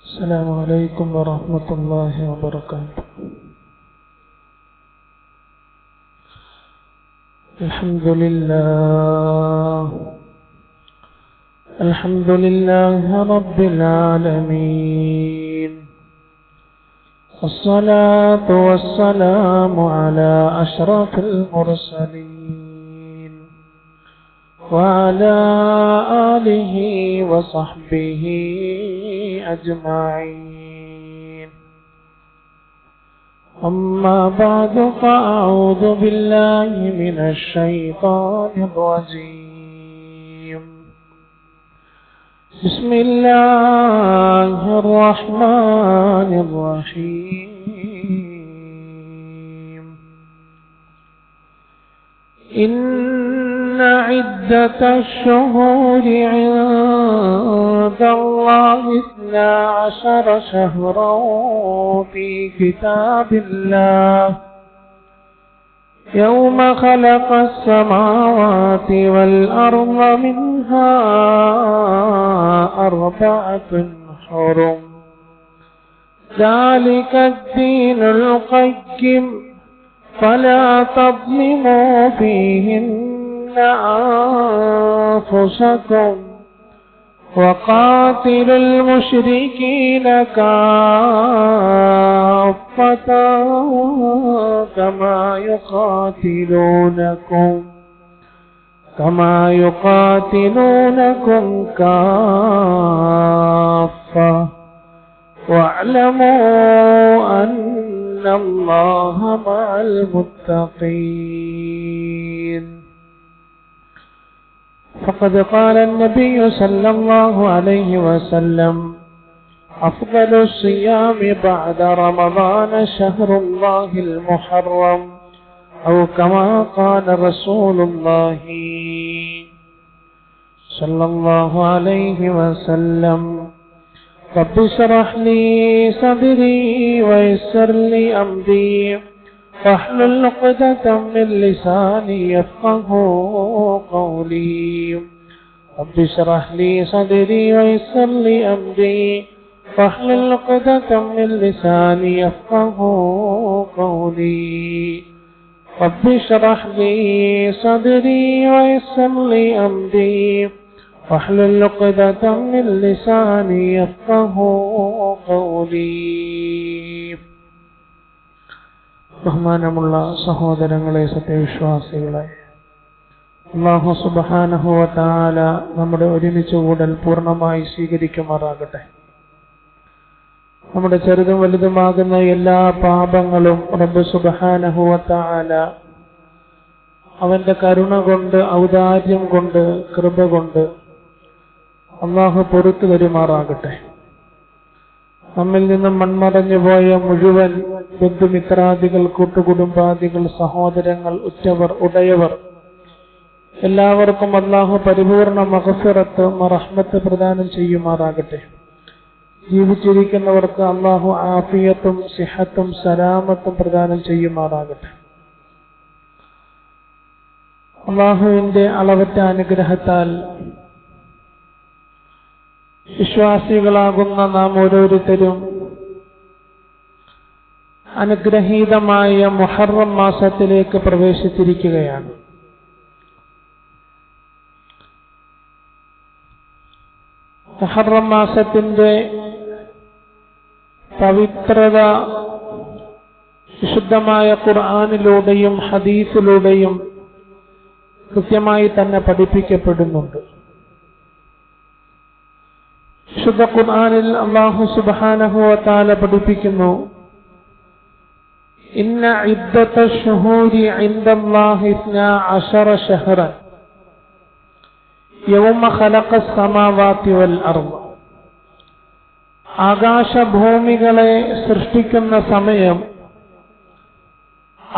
السلام عليكم ورحمة الله وبركاته. الحمد لله رب العالمين، والصلاة والسلام على أشرف المرسلين وعلى آله وصحبه أجمعين. أما بعد، فأعوذ بالله من الشيطان الرجيم. بسم الله الرحمن الرحيم. إن عدة الشهور عند الله 12 شهرا في كتاب الله يوم خلق السماوات والأرض منها 4 حرم، ذلك الدين القيم، فلا تظلموا فيهن أنفسكم وقاتلوا المشركين كافة كما يقاتلونكم كافة، واعلموا أن الله مع المتقين. فقد قال النبي صلى الله عليه وسلم: أفضل الصيام بعد رمضان شهر الله المحرم، أو كما قال رسول الله صلى الله عليه وسلم: رب اشرح لي صدري ويسر لي أمري واحلل عقدة من لساني يفقهوا قولي. رب اشرح لي صدري ويسر لي أمري واحلل عقدة من لساني يفقهوا قولي. رب اشرح لي صدري ويسر لي أمري واحلل عقدة من لساني يفقهوا قولي. ബഹുമാനമുള്ള സഹോദരങ്ങളെ, സത്യവിശ്വാസികളെ, അല്ലാഹു സുബ്ഹാനഹു വ തആല നമ്മുടെ ഒരുമിച്ച് കൂടൽ പൂർണ്ണമായി സ്വീകരിക്കുമാറാകട്ടെ. നമ്മുടെ ചെറുതും വലുതുമാകുന്ന എല്ലാ പാപങ്ങളും റബ്ബ് സുബ്ഹാനഹു വ തആല അവന്റെ കരുണ കൊണ്ട്, ഔദാര്യം കൊണ്ട്, കൃപ കൊണ്ട് അല്ലാഹു പൊറുത്തു തരുമാറാകട്ടെ. നമ്മിൽ നിന്നും മൺമറഞ്ഞു പോയ മുഴുവൻ ബന്ധുമിത്രാദികൾ, കൂട്ടുകുടുംബാദികൾ, സഹോദരങ്ങൾ, ഉറ്റവർ, ഉടയവർ എല്ലാവർക്കും അല്ലാഹു പരിപൂർണ മഗ്ഫിറത്ത്, റഹ്മത്ത് പ്രദാനം ചെയ്യുമാറാകട്ടെ. ജീവിച്ചിരിക്കുന്നവർക്ക് അല്ലാഹു ആഫിയത്തും സിഹത്തും സലാമത്തും പ്രദാനം ചെയ്യുമാറാകട്ടെ. അല്ലാഹുവിന്റെ അളവറ്റ അനുഗ്രഹത്താൽ വിശ്വാസികളാകുന്ന നാം ഓരോരുത്തരും അനുഗ്രഹീതമായ മുഹറം മാസത്തിലേക്ക് പ്രവേശിച്ചിരിക്കുകയാണ്. മുഹറം മാസത്തിന്റെ പവിത്രത വിശുദ്ധമായ ഖുർആനിലൂടെയും ഹദീസിലൂടെയും കൃത്യമായി തന്നെ പഠിപ്പിക്കപ്പെടുന്നുണ്ട്. വിശുദ്ധ ഖുർആനിൽ അല്ലാഹു സുബ്ഹാനഹു വ തആല പഠിപ്പിക്കുന്നു: ഇന്ന ഇദ്ദത്തശ് ശുഹൂരി ഇൻദല്ലാഹി 12 ശഹ്റൻ യൗമ ഖലഖസ് സമാവാതി വൽ അർദ്. ആകാശഭൂമികളെ സൃഷ്ടിക്കുന്ന സമയം,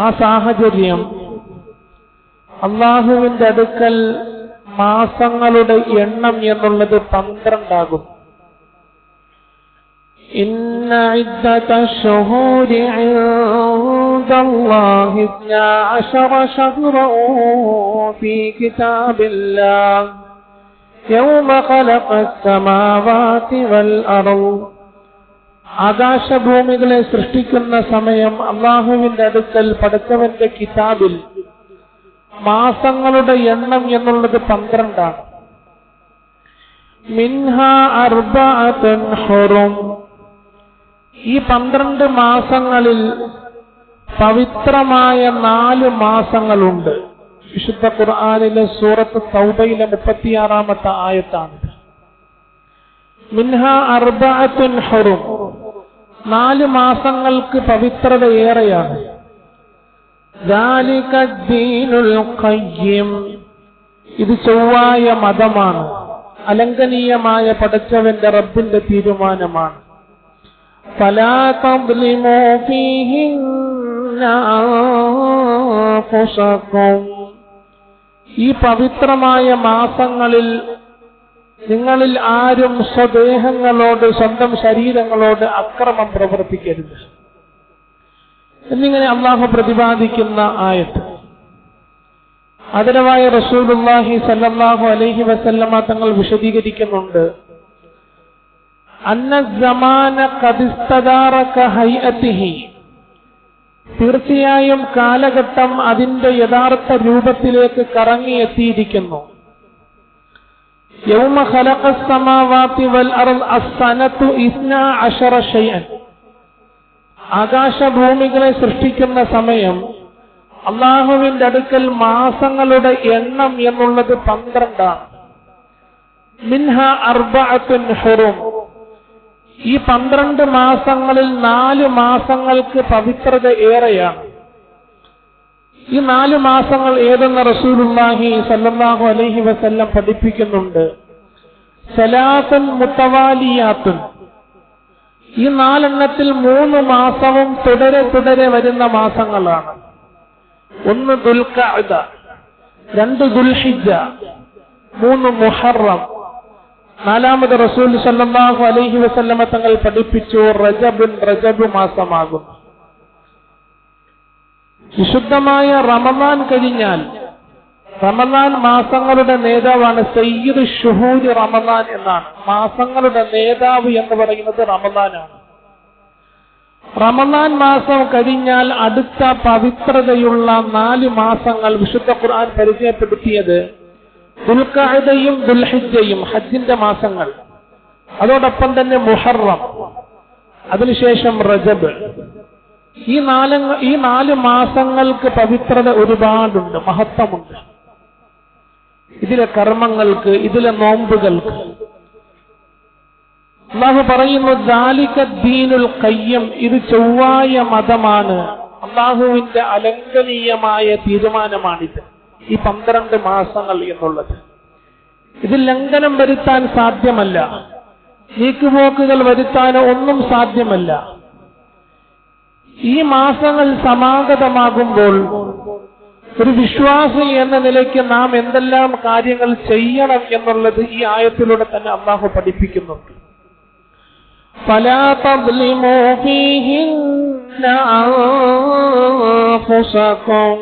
ആ സാഹചര്യം അല്ലാഹുവിന്റെ അടുക്കൽ മാസങ്ങളുടെ എണ്ണം എന്നുള്ളത് 12 ആകും. إن عدة الشهور عند الله 12 شهرا في كتاب الله يوم خلق السماوات والأرض ആകാശഭൂമികളെ സൃഷ്ടിക്കുന്ന സമയം അള്ളാഹുവിന്റെ അടുക്കൽ പടച്ചവന്റെ കിതാബിൽ മാസങ്ങളുടെ എണ്ണം എന്നുള്ളത് 12 ആണ്. മിൻഹാ അർബഅത്തുൻ ഹുറും. ഈ 12 മാസങ്ങളിൽ പവിത്രമായ 4 മാസങ്ങളുണ്ട്. വിശുദ്ധ ഖുർആനിലെ സൂറത്ത് തൗബയിലെ 36-ാമത്തെ ആയത്താണ്. മിൻഹാ അർബഅത്തുൻ ഹുറും. 4 മാസങ്ങൾക്ക് പവിത്രത ഏറെയാണ്. ദാലിക ദീനുൽ ഖയ്യിം. ഇത് ചൊവ്വായ മതമാണ്, അലംഘനീയമായ പടച്ചവന്റെ റബ്ബിന്റെ തീരുമാനമാണ്. ഫലാ തദ്ലിമൂ ഫീഹിന്ന അൻഫുസകും. ഈ പവിത്രമായ മാസങ്ങളിൽ നിങ്ങളിൽ ആരും സ്വദേഹങ്ങളോട്, സ്വന്തം ശരീരങ്ങളോട് അക്രമം പ്രവർത്തിക്കരുത് എന്നിങ്ങനെ അള്ളാഹു പ്രതിപാദിക്കുന്ന ആയത്ത്. ആദരവായ റസൂലുള്ളാഹി സ്വല്ലല്ലാഹു അലൈഹി വസല്ലമ തങ്ങൾ വിശദീകരിക്കുന്നുണ്ട്, അന്ന സമാന ഖദ് ഇസ്തദാറക ഹൈഅതിഹി. തീർച്ചയായും കാലഘട്ടം അതിന്റെ യഥാർത്ഥ രൂപത്തിലേക്ക് കറങ്ങിയെത്തിയിരിക്കുന്നു. യൗമ ഖലഖസ് സമാവാതി വൽ അർദ് അസ്സനതു 12 ശൈഅൻ. ആകാശഭൂമികളെ സൃഷ്ടിക്കുന്ന സമയം അള്ളാഹുവിന്റെ അടുക്കൽ മാസങ്ങളുടെ എണ്ണം എന്നുള്ളത് 12 ആണ്. മിൻഹാ അർബഅത്തുൻ ഹുറും. ഈ 12 മാസങ്ങളിൽ 4 മാസങ്ങൾക്ക് പവിത്രത ഏറെയാണ്. ഈ 4 മാസങ്ങൾ ഏതെന്ന് റസൂലുള്ളാഹി സ്വല്ലല്ലാഹു അലൈഹി വസല്ലം പഠിപ്പിക്കുന്നുണ്ട്. സലാത്തുൻ മുതവാലിയാത്തുൻ. ഈ 4 എണ്ണത്തിൽ 3 മാസവും തുടരെ വരുന്ന മാസങ്ങളാണ്. 1 ദുൽഖഅദ, 2 ദുൽഹിജ്ജ, 3 മുഹറം, 4-ാമത് റസൂൽ സല്ലല്ലാഹു അലൈഹി വസല്ലമ തങ്ങൾ പഠിപ്പിച്ചു റജബ് മാസമാകുന്നു. വിശുദ്ധമായ റമദാൻ കഴിഞ്ഞാൽ, റമദാൻ മാസങ്ങളുടെ നേതാവാണ്. സയ്യിദ് ശുഹൂരി റമദാൻ എന്നാണ്. മാസങ്ങളുടെ നേതാവ് എന്ന് പറയുന്നത് റമദാനാണ്. റമദാൻ മാസം കഴിഞ്ഞാൽ അടുത്ത പവിത്രതയുള്ള 4 മാസങ്ങൾ വിശുദ്ധ ഖുർആൻ പരിചയപ്പെടുത്തിയത് ദുൽഖഅദയും ദുൽഹിജ്ജയും, ഹജ്ജിന്റെ മാസങ്ങൾ, അതോടൊപ്പം തന്നെ മുഹറം, അതിനുശേഷം റജബ്. ഈ 4 മാസങ്ങൾക്ക് പവിത്രത ഒരുപാടുണ്ട്, മഹത്വമുണ്ട്. ഇതിലെ കർമ്മങ്ങൾക്ക്, ഇതിലെ നോമ്പുകൾക്ക്. അല്ലാഹു പറയുന്നു, ദാലിക ദീനുൽ ഖയ്യിം. ഇത് ചൊവ്വായ മതമാണ്, അല്ലാഹുവിന്റെ അലംഘനീയമായ തീരുമാനമാണിത്. ഈ 12 മാസങ്ങൾ എന്നുള്ളത് ഇതിൽ ലംഘനം വരുത്താൻ സാധ്യമല്ല, നീക്കുപോക്കുകൾ വരുത്താനോ ഒന്നും സാധ്യമല്ല. ഈ മാസങ്ങൾ സമാഗതമാകുമ്പോൾ ഒരു വിശ്വാസി എന്ന നിലയ്ക്ക് നാം എന്തെല്ലാം കാര്യങ്ങൾ ചെയ്യണം എന്നുള്ളത് ഈ ആയത്തിലൂടെ തന്നെ അല്ലാഹു പഠിപ്പിക്കുന്നുണ്ട്. ഫലാ തദ്ലിമൂ ഫീഹിന്ന അൻഫുസകും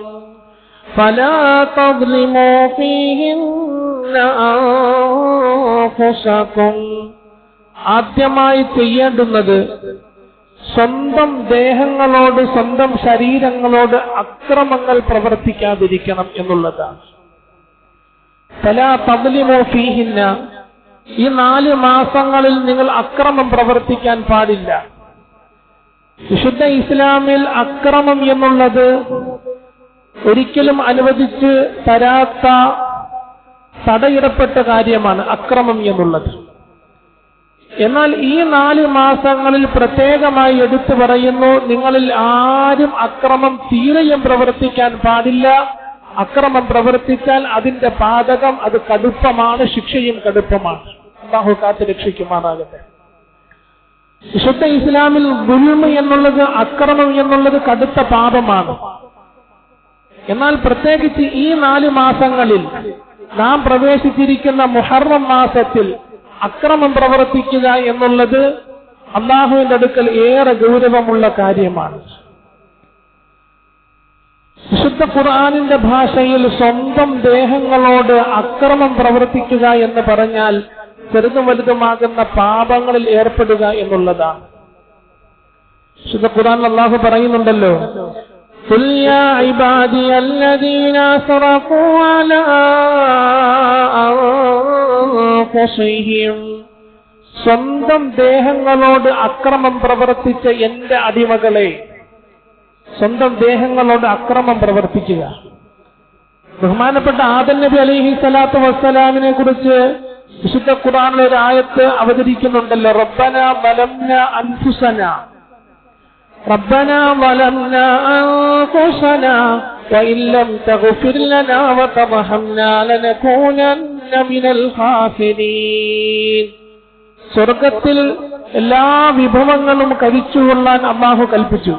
ഫലാ തദ്ലിമൂ ഫീഹിന്ന അൻഫുസകും. ആദ്യമായി ചെയ്യേണ്ടുന്നത് സ്വന്തം ദേഹങ്ങളോട്, സ്വന്തം ശരീരങ്ങളോട് അക്രമങ്ങൾ പ്രവർത്തിക്കാതിരിക്കണം എന്നുള്ളതാണ്. ഫലാ തദ്ലിമൂ ഫീഹിന്ന. ഈ 4 മാസങ്ങളിൽ നിങ്ങൾ അക്രമം പ്രവർത്തിക്കാൻ പാടില്ല. വിശുദ്ധ ഇസ്ലാമിൽ അക്രമം എന്നുള്ളത് ഒരിക്കലും അനുവദിച്ച് തരാത്ത, തടയിടപ്പെട്ട കാര്യമാണ് അക്രമം എന്നുള്ളത്. എന്നാൽ ഈ 4 മാസങ്ങളിൽ പ്രത്യേകമായി എടുത്തു പറയുന്നു, നിങ്ങളിൽ ആരും അക്രമം തീരെയും പ്രവർത്തിക്കാൻ പാടില്ല. അക്രമം പ്രവർത്തിച്ചാൽ അതിന്റെ പാതകം അത് കടുപ്പമാണ്, ശിക്ഷയും കടുപ്പമാണ്. അല്ലാഹു കാത്ത് രക്ഷിക്കുമാറാകട്ടെ. വിശുദ്ധ ഇസ്ലാമിൽ ദുൽമ് എന്നുള്ളത്, അക്രമം എന്നുള്ളത് കടുത്ത പാപമാണ്. എന്നാൽ പ്രത്യേകിച്ച് ഈ 4 മാസങ്ങളിൽ നാം പ്രവേശിച്ചിരിക്കുന്ന മുഹറം മാസത്തിൽ അക്രമം പ്രവർത്തിക്കുക എന്നുള്ളത് അല്ലാഹുവിന്റെ അടുക്കൽ ഏറെ ഗൗരവമുള്ള കാര്യമാണ്. വിശുദ്ധ ഖുർആനിന്റെ ഭാഷയിൽ സ്വന്തം ദേഹങ്ങളോട് അക്രമം പ്രവർത്തിക്കുക എന്ന് പറഞ്ഞാൽ ചെറുതും വലുതുമാകുന്ന പാപങ്ങളിൽ ഏർപ്പെടുക എന്നുള്ളതാണ്. വിശുദ്ധ ഖുർആനിൽ അല്ലാഹു പറയുന്നുണ്ടല്ലോ, ഖുൽ യാ ഇബാദിയല്ലദീന അസ്റഫൂ അലാ അൻഫുസിഹിം, സ്വന്തം ദേഹങ്ങളോട് അക്രമം പ്രവർത്തിച്ച എന്റെ അടിമകളെ, സ്വന്തം ദേഹങ്ങളോട് അക്രമം പ്രവർത്തിക്കുക. ബഹുമാനപ്പെട്ട ആദം നബി അലൈഹി സ്വലാത്തു വസ്സലാമിനെ കുറിച്ച് വിശുദ്ധ ഖുർആനിൽ ഒരു ആയത്ത് അവതരിക്കുന്നുണ്ടല്ലോ, റബ്ബനാ വലംനാ അൻഫുസനാ റബ്ബനാ വലംനാ അൻഫുസനാ വഇൻ ലം തഗ്ഫിർ ലനാ വതർഹംനാ ലനകൂനന്ന മിനൽ ഖാസിരീൻ. സ്വർഗത്തിൽ എല്ലാ വിഭവങ്ങളും കഴിച്ചുകൊള്ളാൻ അല്ലാഹു കൽപ്പിച്ചു.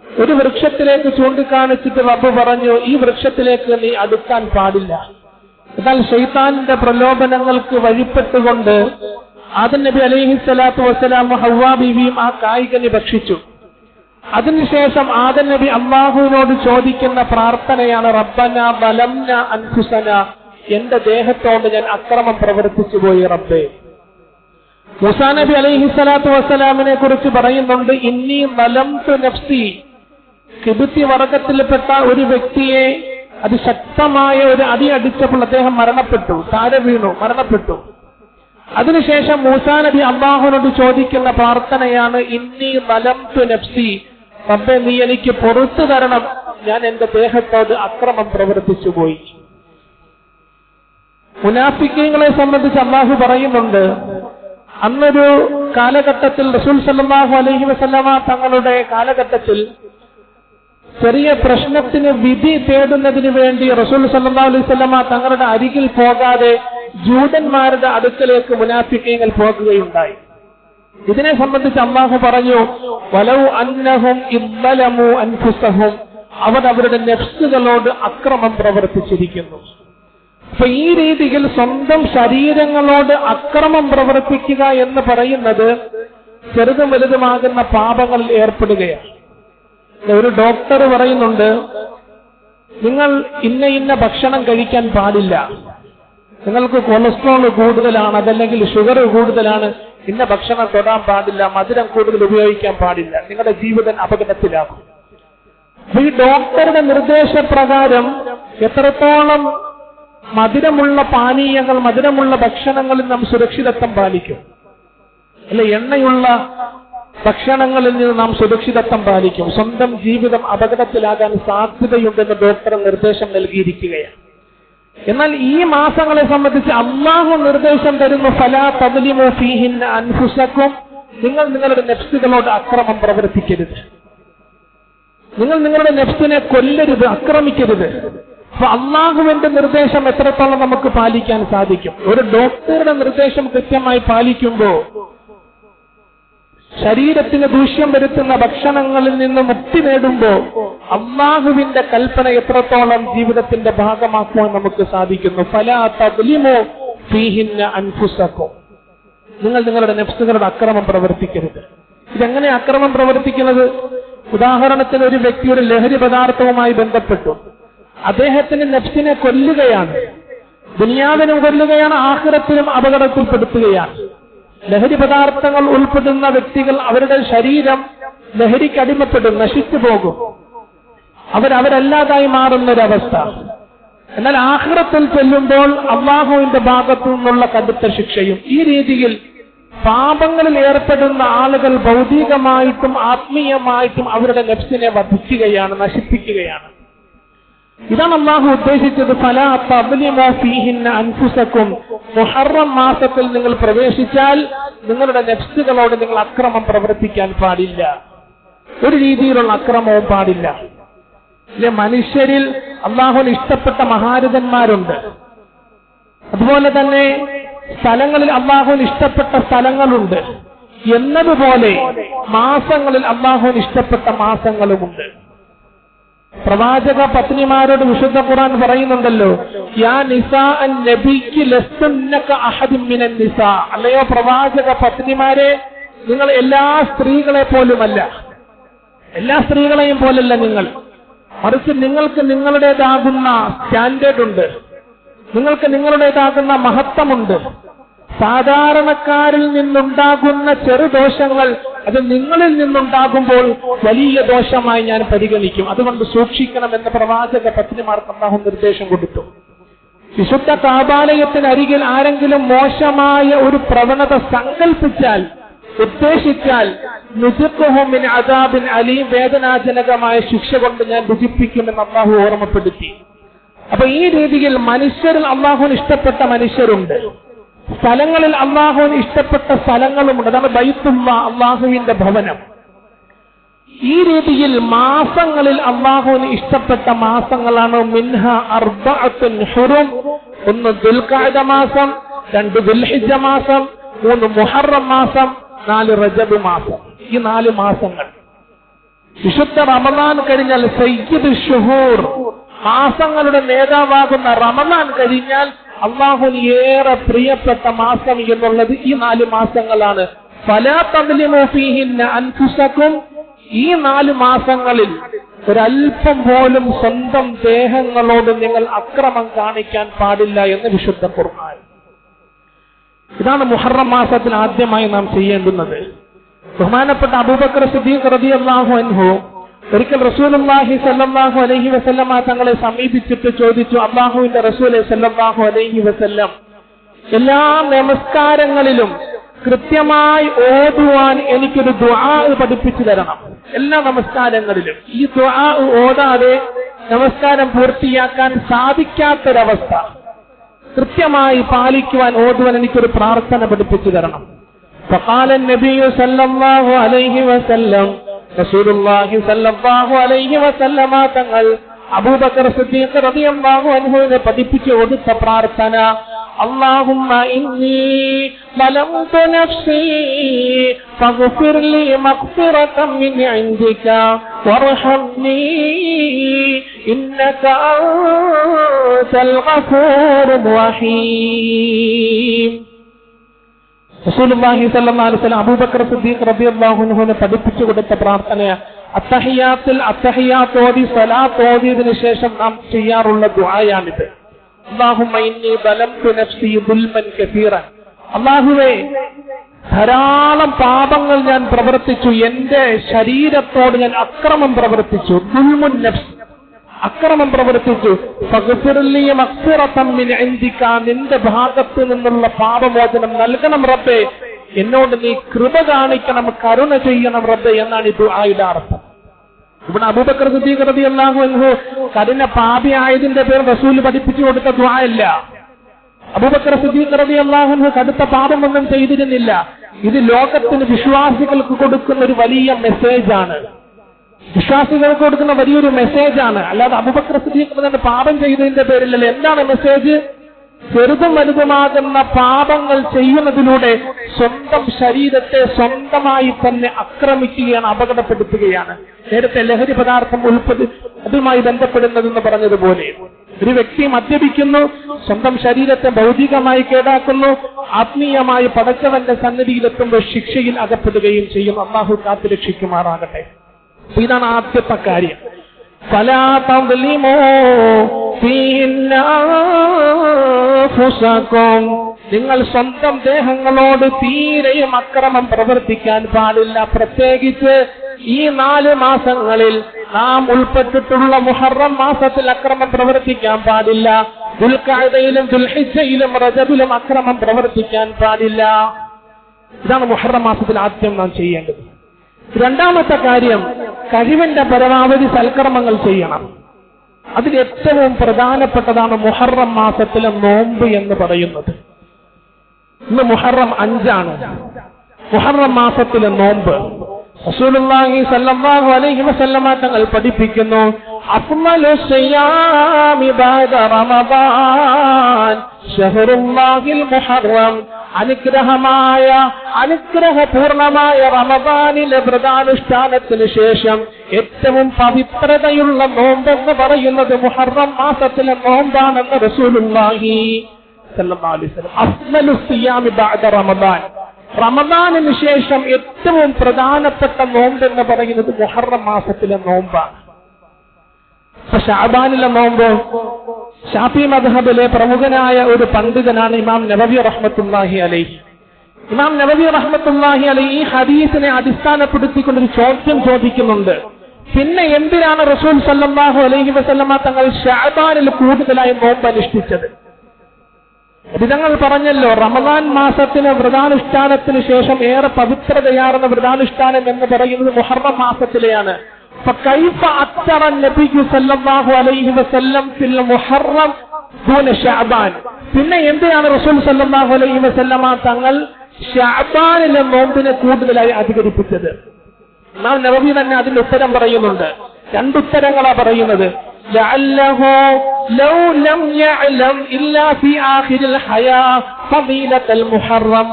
ഒരു വൃക്ഷത്തിലേക്ക് ചൂണ്ടിക്കാണിച്ചിട്ട് റബ്ബ് പറഞ്ഞു, ഈ വൃക്ഷത്തിലേക്ക് നീ അടുക്കാൻ പാടില്ല. എന്നാൽ ശൈത്താനിന്റെ പ്രലോഭനങ്ങൾക്ക് വഴിപ്പെട്ടുകൊണ്ട് ആദം നബി അലൈഹി സ്വലാത്തു വസ്സലാമും ഹവ്വാ ബീവിയും ആ കായ്കനി ഭക്ഷിച്ചു. അതിനുശേഷം ആദം നബി അല്ലാഹുവിനോട് ചോദിക്കുന്ന പ്രാർത്ഥനയാണ്, റബ്ബനാ വലംനാ അൻഫുസനാ, എന്റെ ദേഹത്തോട് ഞാൻ അക്രമം പ്രവർത്തിച്ചു പോയി റബ്ബേ. മൂസാ നബി അലൈഹി സ്വലാത്തു വസ്സലാമിനെ കുറിച്ച് പറയുന്നുണ്ട്, ഇന്നി വലംതു നഫ്സി, കിബിത്തി വർഗത്തിൽപ്പെട്ട ഒരു വ്യക്തിയെ അതിശക്തമായ ഒരു അടി അടിച്ചപ്പോൾ അദ്ദേഹം മരണപ്പെട്ടു, താഴെ വീണു, മരണപ്പെട്ടു. അതിനുശേഷം മൂസാ നബി അല്ലാഹുവിനോട് ചോദിക്കുന്ന പ്രാർത്ഥനയാണ്, ഇന്നി വലംതു നഫ്സി, റബ്ബേ നീ എനിക്ക് പുറത്തു തരണം, ഞാൻ എന്റെ ദേഹത്തോട് അക്രമം പ്രവർത്തിച്ചു പോയി. മുനാഫിക്കീങ്ങളെ സംബന്ധിച്ച് അല്ലാഹു പറയുന്നുണ്ട്, അന്നൊരു കാലഘട്ടത്തിൽ റസൂൽ സല്ലല്ലാഹു അലൈഹി വസല്ലമ തങ്ങളുടെ കാലഘട്ടത്തിൽ ചെറിയ പ്രശ്നത്തിന് വിധി തേടുന്നതിന് വേണ്ടി റസൂൽ സല്ലല്ലാഹു അലൈഹി വസല്ലമ തങ്ങളുടെ അരികിൽ പോകാതെ ജൂതന്മാരുടെ അടുക്കലേക്ക് മുനാഫിക്കീങ്ങൾ പോകുകയുണ്ടായി. ഇതിനെ സംബന്ധിച്ച് അല്ലാഹു പറഞ്ഞു, വലൗ അന്നഹും ഇദ്ദലമു അൻഫുസഹും, അവർ അവരുടെ നഫ്സുകളോട് അക്രമം പ്രവർത്തിച്ചിരിക്കുന്നു. അപ്പൊ ഈ രീതിയിൽ സ്വന്തം ശരീരങ്ങളോട് അക്രമം പ്രവർത്തിക്കുക എന്ന് പറയുന്നത് ചെറുതും വലുതുമാകുന്ന പാപങ്ങളിൽ ഏർപ്പെടുകയാണ്. ഒരു ഡോക്ടർ പറയുന്നുണ്ട്, നിങ്ങൾ ഇന്ന ഇന്ന ഭക്ഷണം കഴിക്കാൻ പാടില്ല, നിങ്ങൾക്ക് കൊളസ്ട്രോൾ കൂടുതലാണ്, അതല്ലെങ്കിൽ ഷുഗർ കൂടുതലാണ്, ഇന്ന ഭക്ഷണം തൊടാൻ പാടില്ല, മധുരം കൂടുതൽ ഉപയോഗിക്കാൻ പാടില്ല, നിങ്ങളുടെ ജീവിതം അപകടത്തിലാകും. ഈ ഡോക്ടറുടെ നിർദ്ദേശപ്രകാരം എത്രത്തോളം മധുരമുള്ള പാനീയങ്ങൾ, മധുരമുള്ള ഭക്ഷണങ്ങളിൽ നാം സുരക്ഷിതത്വം പാലിക്കും, അല്ലെ എണ്ണയുള്ള ഭക്ഷണങ്ങളിൽ നിന്ന് നാം സുരക്ഷിതത്വം പാലിക്കും, സ്വന്തം ജീവിതം അപകടത്തിലാകാൻ സാധ്യതയുണ്ടെന്ന് ഡോക്ടർ നിർദ്ദേശം നൽകിയിരിക്കുകയാണ്. എന്നാൽ ഈ മാസങ്ങളെ സംബന്ധിച്ച് അല്ലാഹു നിർദ്ദേശം തരുന്നു, ഫലാ തദ്ലിമു ഫീഹിന്ന അൻഫുസക്കും, നിങ്ങൾ നിങ്ങളുടെ നഫ്സുകളോട് അക്രമം പ്രവർത്തിക്കരുത്, നിങ്ങൾ നിങ്ങളുടെ നഫ്സിനെ കൊല്ലരുത്, ആക്രമിക്കരുത്. അപ്പൊ അല്ലാഹുവിന്റെ നിർദ്ദേശം എത്രത്തോളം നമുക്ക് പാലിക്കാൻ സാധിക്കും? ഒരു ഡോക്ടറുടെ നിർദ്ദേശം കൃത്യമായി പാലിക്കുമ്പോൾ ശരീരത്തിന് ദൂഷ്യം വരുത്തുന്ന ഭക്ഷണങ്ങളിൽ നിന്ന് മുക്തി നേടുമ്പോൾ അല്ലാഹുവിന്റെ കൽപ്പന എത്രത്തോളം ജീവിതത്തിന്റെ ഭാഗമാക്കുവാൻ നമുക്ക് സാധിക്കുന്നു. ഫലാ തദ്ലിമു ഫീഹിന്ന അൻഫുസക്കും, നിങ്ങൾ നിങ്ങളുടെ നഫ്സുകളുടെ അക്രമം പ്രവർത്തിക്കരുത്. ഇതെങ്ങനെ അക്രമം പ്രവർത്തിക്കുന്നത്? ഉദാഹരണത്തിന് ഒരു വ്യക്തി ഒരു ലഹരി പദാർത്ഥവുമായി ബന്ധപ്പെട്ടു, അദ്ദേഹത്തിന് നഫ്സിനെ കൊല്ലുകയാണ്, ദുനിയാവിനും കൊല്ലുകയാണ്, ആഖിറത്തിനും അപകടത്തിൽപ്പെടുത്തുകയാണ്. ലഹരി പദാർത്ഥങ്ങൾ ഉൾപ്പെടുന്ന വ്യക്തികൾ അവരുടെ ശരീരം ലഹരിക്കടിമപ്പെടും, നശിച്ചു പോകും, അവരല്ലാതായി മാറുന്നൊരവസ്ഥ. എന്നാൽ ആഖിറത്തിൽ ചെല്ലുമ്പോൾ അല്ലാഹുവിന്റെ ഭാഗത്തു നിന്നുള്ള കടുത്ത ശിക്ഷയും. ഈ രീതിയിൽ പാപങ്ങളിൽ ഏർപ്പെടുന്ന ആളുകൾ ഭൗതികമായിട്ടും ആത്മീയമായിട്ടും അവരുടെ നഫ്സിനെ വധിക്കുകയാണ്, നശിപ്പിക്കുകയാണ്. ഇതാണ് അല്ലാഹു ഉദ്ദേശിച്ചത്. ഫലാ തദ്ലിമു ഫീഹിന്ന അൻഫുസക്കും, മുഹറം മാസത്തിൽ നിങ്ങൾ പ്രവേശിച്ചാൽ നിങ്ങളുടെ നഫ്സുകളോട് നിങ്ങൾ അക്രമം പ്രവർത്തിക്കാൻ പാടില്ല, ഒരു രീതിയിലുള്ള അക്രമവും പാടില്ല. മനുഷ്യരിൽ അല്ലാഹുവിന് ഇഷ്ടപ്പെട്ട മഹാരഥന്മാരുണ്ട്, അതുപോലെ തന്നെ സ്ഥലങ്ങളിൽ അല്ലാഹുവിന് ഇഷ്ടപ്പെട്ട സ്ഥലങ്ങളുണ്ട്. എന്നതുപോലെ മാസങ്ങളിൽ അല്ലാഹുവിന് ഇഷ്ടപ്പെട്ട മാസങ്ങളുമുണ്ട്. പ്രവാചക പത്നിമാരോട് വിശുദ്ധ ഖുർആൻ പറയുന്നുണ്ടല്ലോ, യാ നിസാഅൻ നബിയ്ക്ക് ലസ്തുന്ന കഅഹദിൻ മിനൻ നിസാ, അല്ലയോ പ്രവാചക പത്നിമാരെ, നിങ്ങൾ എല്ലാ സ്ത്രീകളെ പോലുമല്ല, എല്ലാ സ്ത്രീകളെയും പോലല്ല നിങ്ങൾ, മറിച്ച് നിങ്ങൾക്ക് നിങ്ങളുടേതാകുന്ന സ്റ്റാൻഡേർഡ് ഉണ്ട്, നിങ്ങൾക്ക് നിങ്ങളുടേതാകുന്ന മഹത്വമുണ്ട്. സാധാരണക്കാരിൽ നിന്നുണ്ടാകുന്ന ചെറുദോഷങ്ങൾ അത് നിങ്ങളിൽ നിന്നുണ്ടാകുമ്പോൾ വലിയ ദോഷമായി ഞാൻ പരിഗണിക്കും. അതുകൊണ്ട് സൂക്ഷിക്കണമെന്ന് പ്രവാചക പത്നിമാർക്ക് അല്ലാഹു നിർദ്ദേശം കൊടുത്തു. വിശുദ്ധ കാബാലയത്തിനരികിൽ ആരെങ്കിലും മോശമായ ഒരു പ്രവണത സങ്കല്പിച്ചാൽ, ഉദ്ദേശിച്ചാൽ, നുജിഖുഹു മിൻ അദാബിൻ അലീം, വേദനാജനകമായ ശിക്ഷ കൊണ്ട് ഞാൻ രുചിപ്പിക്കുമെന്ന് അല്ലാഹു ഓർമ്മപ്പെടുത്തി. അപ്പൊ ഈ രീതിയിൽ മനുഷ്യരിൽ അല്ലാഹുവിന് ഇഷ്ടപ്പെട്ട മനുഷ്യരുണ്ട്, സ്ഥലങ്ങളിൽ അല്ലാഹുവിന് ഇഷ്ടപ്പെട്ട സ്ഥലങ്ങളുമുണ്ട്. അതാണ് ബൈത്തുല്ലാ, അല്ലാഹുവിന്റെ ഭവനം. ഈ രീതിയിൽ മാസങ്ങളിൽ അല്ലാഹുവിന് ഇഷ്ടപ്പെട്ട മാസങ്ങളാണ് മിൻഹ അർബഅത്തുൻ ഹുറും, 1 ദുൽഖഅദ മാസം, 2 ദുൽഹിജ്ജ മാസം, 3 മുഹറം മാസം, 4 റജബ് മാസം. ഈ 4 മാസങ്ങൾ. വിശുദ്ധ റമദാൻ കഴിഞ്ഞാൽ സയ്യിദുൽ ശുഹൂർ, മാസങ്ങളുടെ നേതാവാകുന്ന റമദാൻ കഴിഞ്ഞാൽ അല്ലാഹുവിന് ഏറെ പ്രിയപ്പെട്ട മാസം എന്നുള്ളത് ഈ 4 മാസങ്ങളാണ്. ഫലാ തദ്ലിമൂ ഫീഹിന്ന അൻഫുസകും, ഈ 4 മാസങ്ങളിൽ ഒരൽപ്പം പോലും സ്വന്തം ദേഹങ്ങളോട് നിങ്ങൾ അക്രമം കാണിക്കാൻ പാടില്ല എന്ന് വിശുദ്ധ ഖുർആൻ. ഇതാണ് മുഹറം മാസത്തിൽ ആദ്യമായി നാം ചെയ്യേണ്ടുന്നത്. ബഹുമാനപ്പെട്ട അബൂബക്കർ സിദ്ദീഖ് റളിയല്ലാഹു അൻഹു ഒരിക്കൽ റസൂലുള്ളാഹി സ്വല്ലല്ലാഹു അലൈഹി വസല്ലമ തങ്ങളെ സമീപിച്ചിട്ട് ചോദിച്ചു, അല്ലാഹുവിന്റെ റസൂലേ സ്വല്ലല്ലാഹു അലൈഹി വസല്ലം, എല്ലാ നമസ്കാരങ്ങളിലും കൃത്യമായി ഓതുവാൻ എനിക്കൊരു ദുആ പഠിപ്പിച്ചു തരണം. എല്ലാ നമസ്കാരങ്ങളിലും ഈ ദുആ ഓതാതെ നമസ്കാരം പൂർത്തിയാക്കാൻ സാധിക്കാത്തൊരവസ്ഥ, കൃത്യമായി പാലിക്കുവാൻ ഓതുവാൻ എനിക്കൊരു പ്രാർത്ഥന പഠിപ്പിച്ചു തരണം. ഫഖാല നബിയു സല്ലല്ലാഹു അലൈഹി വസല്ലം, റസൂലുള്ളാഹി സല്ലല്ലാഹു അലൈഹി വസല്ലമ തങ്ങൾ അബൂബക്കർ സിദ്ദീഖ് റളിയല്ലാഹു അൻഹുവിനെ പഠിപ്പിച്ചു കൊടുത്ത പ്രാർത്ഥന, അല്ലാഹുമ്മ ഇന്നി ളലംതു നഫ്സി ഫഗ്ഫിർ ലി മഗ്ഫിറതൻ മിൻ ഇൻദിക വർഹംനി ഇന്നക അൻതൽ ഗഫൂറുർ റഹീം. റസൂലുള്ളാഹി സ്വല്ലല്ലാഹു അലൈഹി വസല്ലം അബൂബക്കർ സിദ്ദീഖ് റളിയല്ലാഹു അൻഹുവിനെ പഠിപ്പിച്ചു കൊടുത്ത പ്രാർത്ഥന അത്തഹിയാത്ത് ഓതി സലാത്ത് ഓതിയതിനു ശേഷം നാം ചെയ്യാറുള്ള ദുആയാണിത്. അല്ലാഹുമ്മ ഇന്നി ബലംതു നഫ്സി ദുൽമൻ കസീറൻ, അല്ലാഹുവേ ധാരാളം പാപങ്ങൾ ഞാൻ പ്രവർത്തിച്ചു, എന്റെ ശരീരത്തോട് ഞാൻ അക്രമം പ്രവർത്തിച്ചു. ദുൽമുൻ നഫ്സ്, അക്രമം പ്രവർത്തിച്ചു. ഫഗ്ഫിർ ലി മഗ്ഫിറതൻ മിൻ ഇൻദിക, നിന്റെ ഭാഗത്ത് നിന്നുള്ള പാപമോചനം നൽകണം റബ്ബേ, എന്നോട് നീ കൃപ കാണിക്കണം, കരുണ ചെയ്യണം റബ്ബേ എന്നാണ് ഈ ദുആയുടെ അർത്ഥം. ഇവിടെ അബൂബക്കർ സിദ്ദീഖ് റളിയല്ലാഹു അൻഹു കഠിന പാപിയായതിന്റെ പേര് റസൂൽ പഠിപ്പിച്ചു കൊടുത്ത ദുആയല്ല. അബൂബക്കർ സിദ്ദീഖ് റളിയല്ലാഹു അൻഹു കടുത്ത പാപമൊന്നും ചെയ്തിരുന്നില്ല. ഇത് ലോകത്തിന് വിശ്വാസികൾക്ക് കൊടുക്കുന്ന ഒരു വലിയ മെസ്സേജാണ്, വിശ്വാസികൾക്ക് കൊടുക്കുന്ന വലിയൊരു മെസ്സേജാണ്. അല്ലാതെ അബൂബക്കർ സിദ്ദീഖ് റളിയല്ലാഹു പാപം ചെയ്തതിന്റെ പേരിലല്ല. എന്താണ് മെസ്സേജ്? ചെറുതും വലുതുമാകുന്ന പാപങ്ങൾ ചെയ്യുന്നതിലൂടെ സ്വന്തം ശരീരത്തെ സ്വന്തമായി തന്നെ ആക്രമിക്കുകയാണ്, അപകടപ്പെടുത്തുകയാണ്. നേരത്തെ ലഹരി പദാർത്ഥം അതുമായി ബന്ധപ്പെടുന്നതെന്ന് പറഞ്ഞതുപോലെ ഒരു വ്യക്തി മദ്യപിക്കുന്നു, സ്വന്തം ശരീരത്തെ ഭൗതികമായി കേടാക്കുന്നു, ആത്മീയമായി പടച്ചവന്റെ സന്നിധിയിലെത്തുമ്പോൾ ശിക്ഷയിൽ അകപ്പെടുകയും ചെയ്യും. അല്ലാഹു കാത്തുരക്ഷിക്കുമാറാകട്ടെ. ഇതാണ് ആദ്യത്തെ കാര്യം. ഫലാ തദ്ലിമൂ ഫീഹിന്ന അൻഫുസകും, നിങ്ങൾ സ്വന്തം ദേഹങ്ങളോട് തീരെയും അക്രമം പ്രവർത്തിക്കാൻ പാടില്ല. പ്രത്യേകിച്ച് ഈ 4 മാസങ്ങളിൽ നാം ഉൾപ്പെട്ടിട്ടുള്ള മുഹറം മാസത്തിൽ അക്രമം പ്രവർത്തിക്കാൻ പാടില്ല. ദുൽഖഅദയിലും ദുൽഹിജ്ജയിലും റജബിലും അക്രമം പ്രവർത്തിക്കാൻ പാടില്ല. ഇതാണ് മുഹറം മാസത്തിൽ ആദ്യം നാം ചെയ്യേണ്ടത്. രണ്ടാമത്തെ കാര്യം, കഴിവിന്റെ പരമാവധി സൽക്കർമ്മങ്ങൾ ചെയ്യണം. അതിൽ ഏറ്റവും പ്രധാനപ്പെട്ടതാണ് മുഹറം മാസത്തിലെ നോമ്പ് എന്ന് പറയുന്നത്. ഇന്ന് മുഹറം 5 മുഹറം മാസത്തിലെ നോമ്പ് റസൂലുള്ളാഹി സ്വല്ലല്ലാഹു അലൈഹി വസല്ലമ തങ്ങൾ പഠിപ്പിക്കുന്നു, അഫ്ളലു സിയാമി ബഅദ റമദാൻ ശഹറുല്ലാഹിൽ മുഹറം, അനുഗ്രഹപൂർണമായ റമദാനിലെ വ്രതാനുഷ്ഠാനത്തിന് ശേഷം ഏറ്റവും പവിത്രതയുള്ള നോമ്പെന്ന് പറയുന്നത് മുഹറം മാസത്തിലെ നോമ്പാണെന്ന് റസൂലുള്ളാഹി സ്വല്ലല്ലാഹു അലൈഹി വസല്ലം. അഫ്ളലു സിയാമി ബഅദ റമദാൻ, റമദാനിന് ശേഷം ഏറ്റവും പ്രധാനപ്പെട്ട നോമ്പെന്ന് പറയുന്നത് മുഹറം മാസത്തിലെ നോമ്പാണ്. ശഅബാനിലെ നോമ്പ് ശാഫി മദ്ഹബിലെ പ്രമുഖനായ ഒരു പണ്ഡിതനാണ് ഇമാം നബവി റഹ്മത്തുള്ളാഹി അലൈഹി. ഇമാം നബവി റഹ്മത്തുള്ളാഹി അലൈഹി ഈ ഹദീസിനെ അടിസ്ഥാനപ്പെടുത്തിക്കൊണ്ടൊരു ചോദ്യം ചോദിക്കുന്നുണ്ട്. പിന്നെ എന്തിനാണ് റസൂൽ സല്ലല്ലാഹു അലൈഹി വസല്ലമ തങ്ങൾ ശഅബാനിൽ കൂടുതലായി നോമ്പ് അനുഷ്ഠിച്ചത്? തങ്ങൾ പറഞ്ഞല്ലോ, റമദാൻ മാസത്തിന് വ്രതാനുഷ്ഠാനത്തിന് ശേഷം ഏറെ പവിത്രതയാർന്ന വ്രതാനുഷ്ഠാനം എന്ന് പറയുന്നത് മുഹറം മാസത്തിലെയാണ്. فكيف أكثر النبي صلى الله عليه وسلم في المحرم دون شعبان? പിന്നെ എന്തിനാണ് റസൂൽ സല്ലല്ലാഹു അലൈഹി വസല്ലമ തങ്ങൾ ശഅബാനിലെ നോമ്പിനെ കൂടുതലായി അധികരിപ്പിച്ചത്? ഇമാം നബവി തന്നെ അതിന്റെ ഉത്തരം പറയുന്നുണ്ട്. രണ്ടുത്തരങ്ങളാ പറയുന്നത്. ലഅല്ലഹു ലൗ ലം യഅലം ഇല്ലാ ഫീ ആഖിരിൽ ഹയാ ഫദീലത്തുൽ മുഹറം.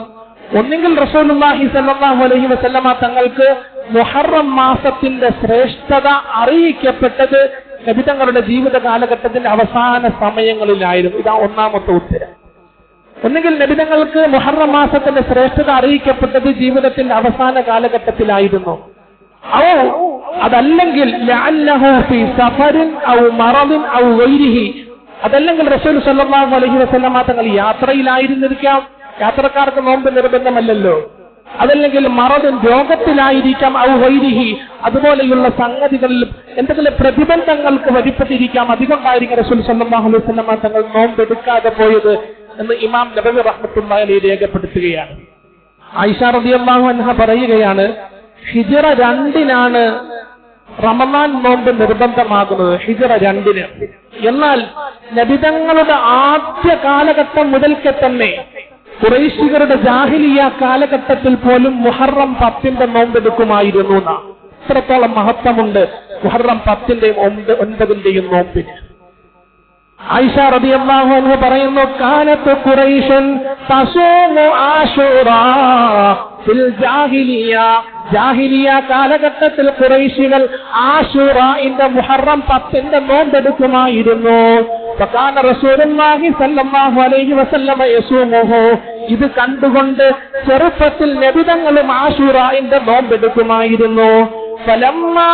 ഒന്നെങ്കിൽ റസൂലുള്ളാഹി സ്വല്ലല്ലാഹു അലൈഹി വസല്ലമ തങ്ങൾക്ക് മുഹറം മാസത്തിന്റെ ശ്രേഷ്ഠത അറിയിക്കപ്പെട്ടത് നബി തങ്ങളുടെ ജീവിത കാലഘട്ടത്തിന്റെ അവസാന സമയങ്ങളിലായിരുന്നു. ഇതാ ഒന്നാമത്തെ ഉത്തരം. ഒന്നുകിൽ നബി തങ്ങൾക്ക് മുഹറം മാസത്തിന്റെ ശ്രേഷ്ഠത അറിയിക്കപ്പെട്ടത് ജീവിതത്തിന്റെ അവസാന കാലഘട്ടത്തിലായിരുന്നു. അതല്ലെങ്കിൽ ലഅല്ലഹു ഫീ സഫറിൻ ഔ മറദിൻ ഔ ഗൈരിഹി. അതല്ലെങ്കിൽ റസൂൽ സല്ലല്ലാഹു അലൈഹി വസല്ലമ തങ്ങൾ യാത്രയിലായിരുന്നിരിക്കാം. യാത്രക്കാർക്ക് നോമ്പ് നിർബന്ധമല്ലല്ലോ. അതല്ലെങ്കിൽ മറദിൻ രോഗത്തിലായിരിക്കാം. ഔ ഗൈരിഹി അതുപോലെയുള്ള സംഗതികളിൽ എന്തെങ്കിലും പ്രതിബന്ധങ്ങൾക്ക് വഴിപ്പെട്ടിരിക്കാം. അതുകൊണ്ടായിരിക്കും റസൂൽ സല്ലല്ലാഹു അലൈഹി വസല്ലമ തങ്ങൾ നോമ്പ് എടുക്കാതെ പോയത് എന്ന് ഇമാം നബവി റഹ്മത്തുള്ളാഹി അലൈഹി രേഖപ്പെടുത്തുകയാണ്. ആയിഷ റളിയല്ലാഹു അൻഹ പറയുകയാണ്, ഹിജ്റ 2-നാണ് റമദാൻ നോമ്പ് നിർബന്ധമാകുന്നത്. ഹിജ്റ 2-ന്. എന്നാൽ നബിതങ്ങളുടെ ആദ്യ കാലഘട്ടം മുതൽക്ക് തന്നെ ഖുറൈശികളുടെ ജാഹിലിയ കാലഘട്ടത്തിൽ പോലും മുഹറം 10-ന്റെ നോമ്പെടുക്കുമായിരുന്നു. ഇത്രത്തോളം മഹത്വമുണ്ട് മുഹറം 10-ന്റെയും 9-ന്റെയും നോമ്പിന്. ആയിഷ റളിയല്ലാഹു അൻഹ പറയുന്നു, കാനത്ത് ഖുറൈശൻ തസൂമു ആശൂറാ ഫിൽ ജാഹിലിയ. ജാഹിലിയ കാലഘട്ടത്തിൽ ഖുറൈശികൾ ആശൂറയിന്റെ മുഹറം 10-ന്റെ നോമ്പെടുക്കുമായിരുന്നു. ഫകാന റസൂലുള്ളാഹി സ്വല്ലല്ലാഹു അലൈഹി വസല്ലമ യസൂമുഹു. ഇത് കണ്ടുകൊണ്ട് ചെറുപ്പത്തിൽ നബി തങ്ങളും ആശൂറയിന്റെ നോമ്പെടുക്കുമായിരുന്നു. فلما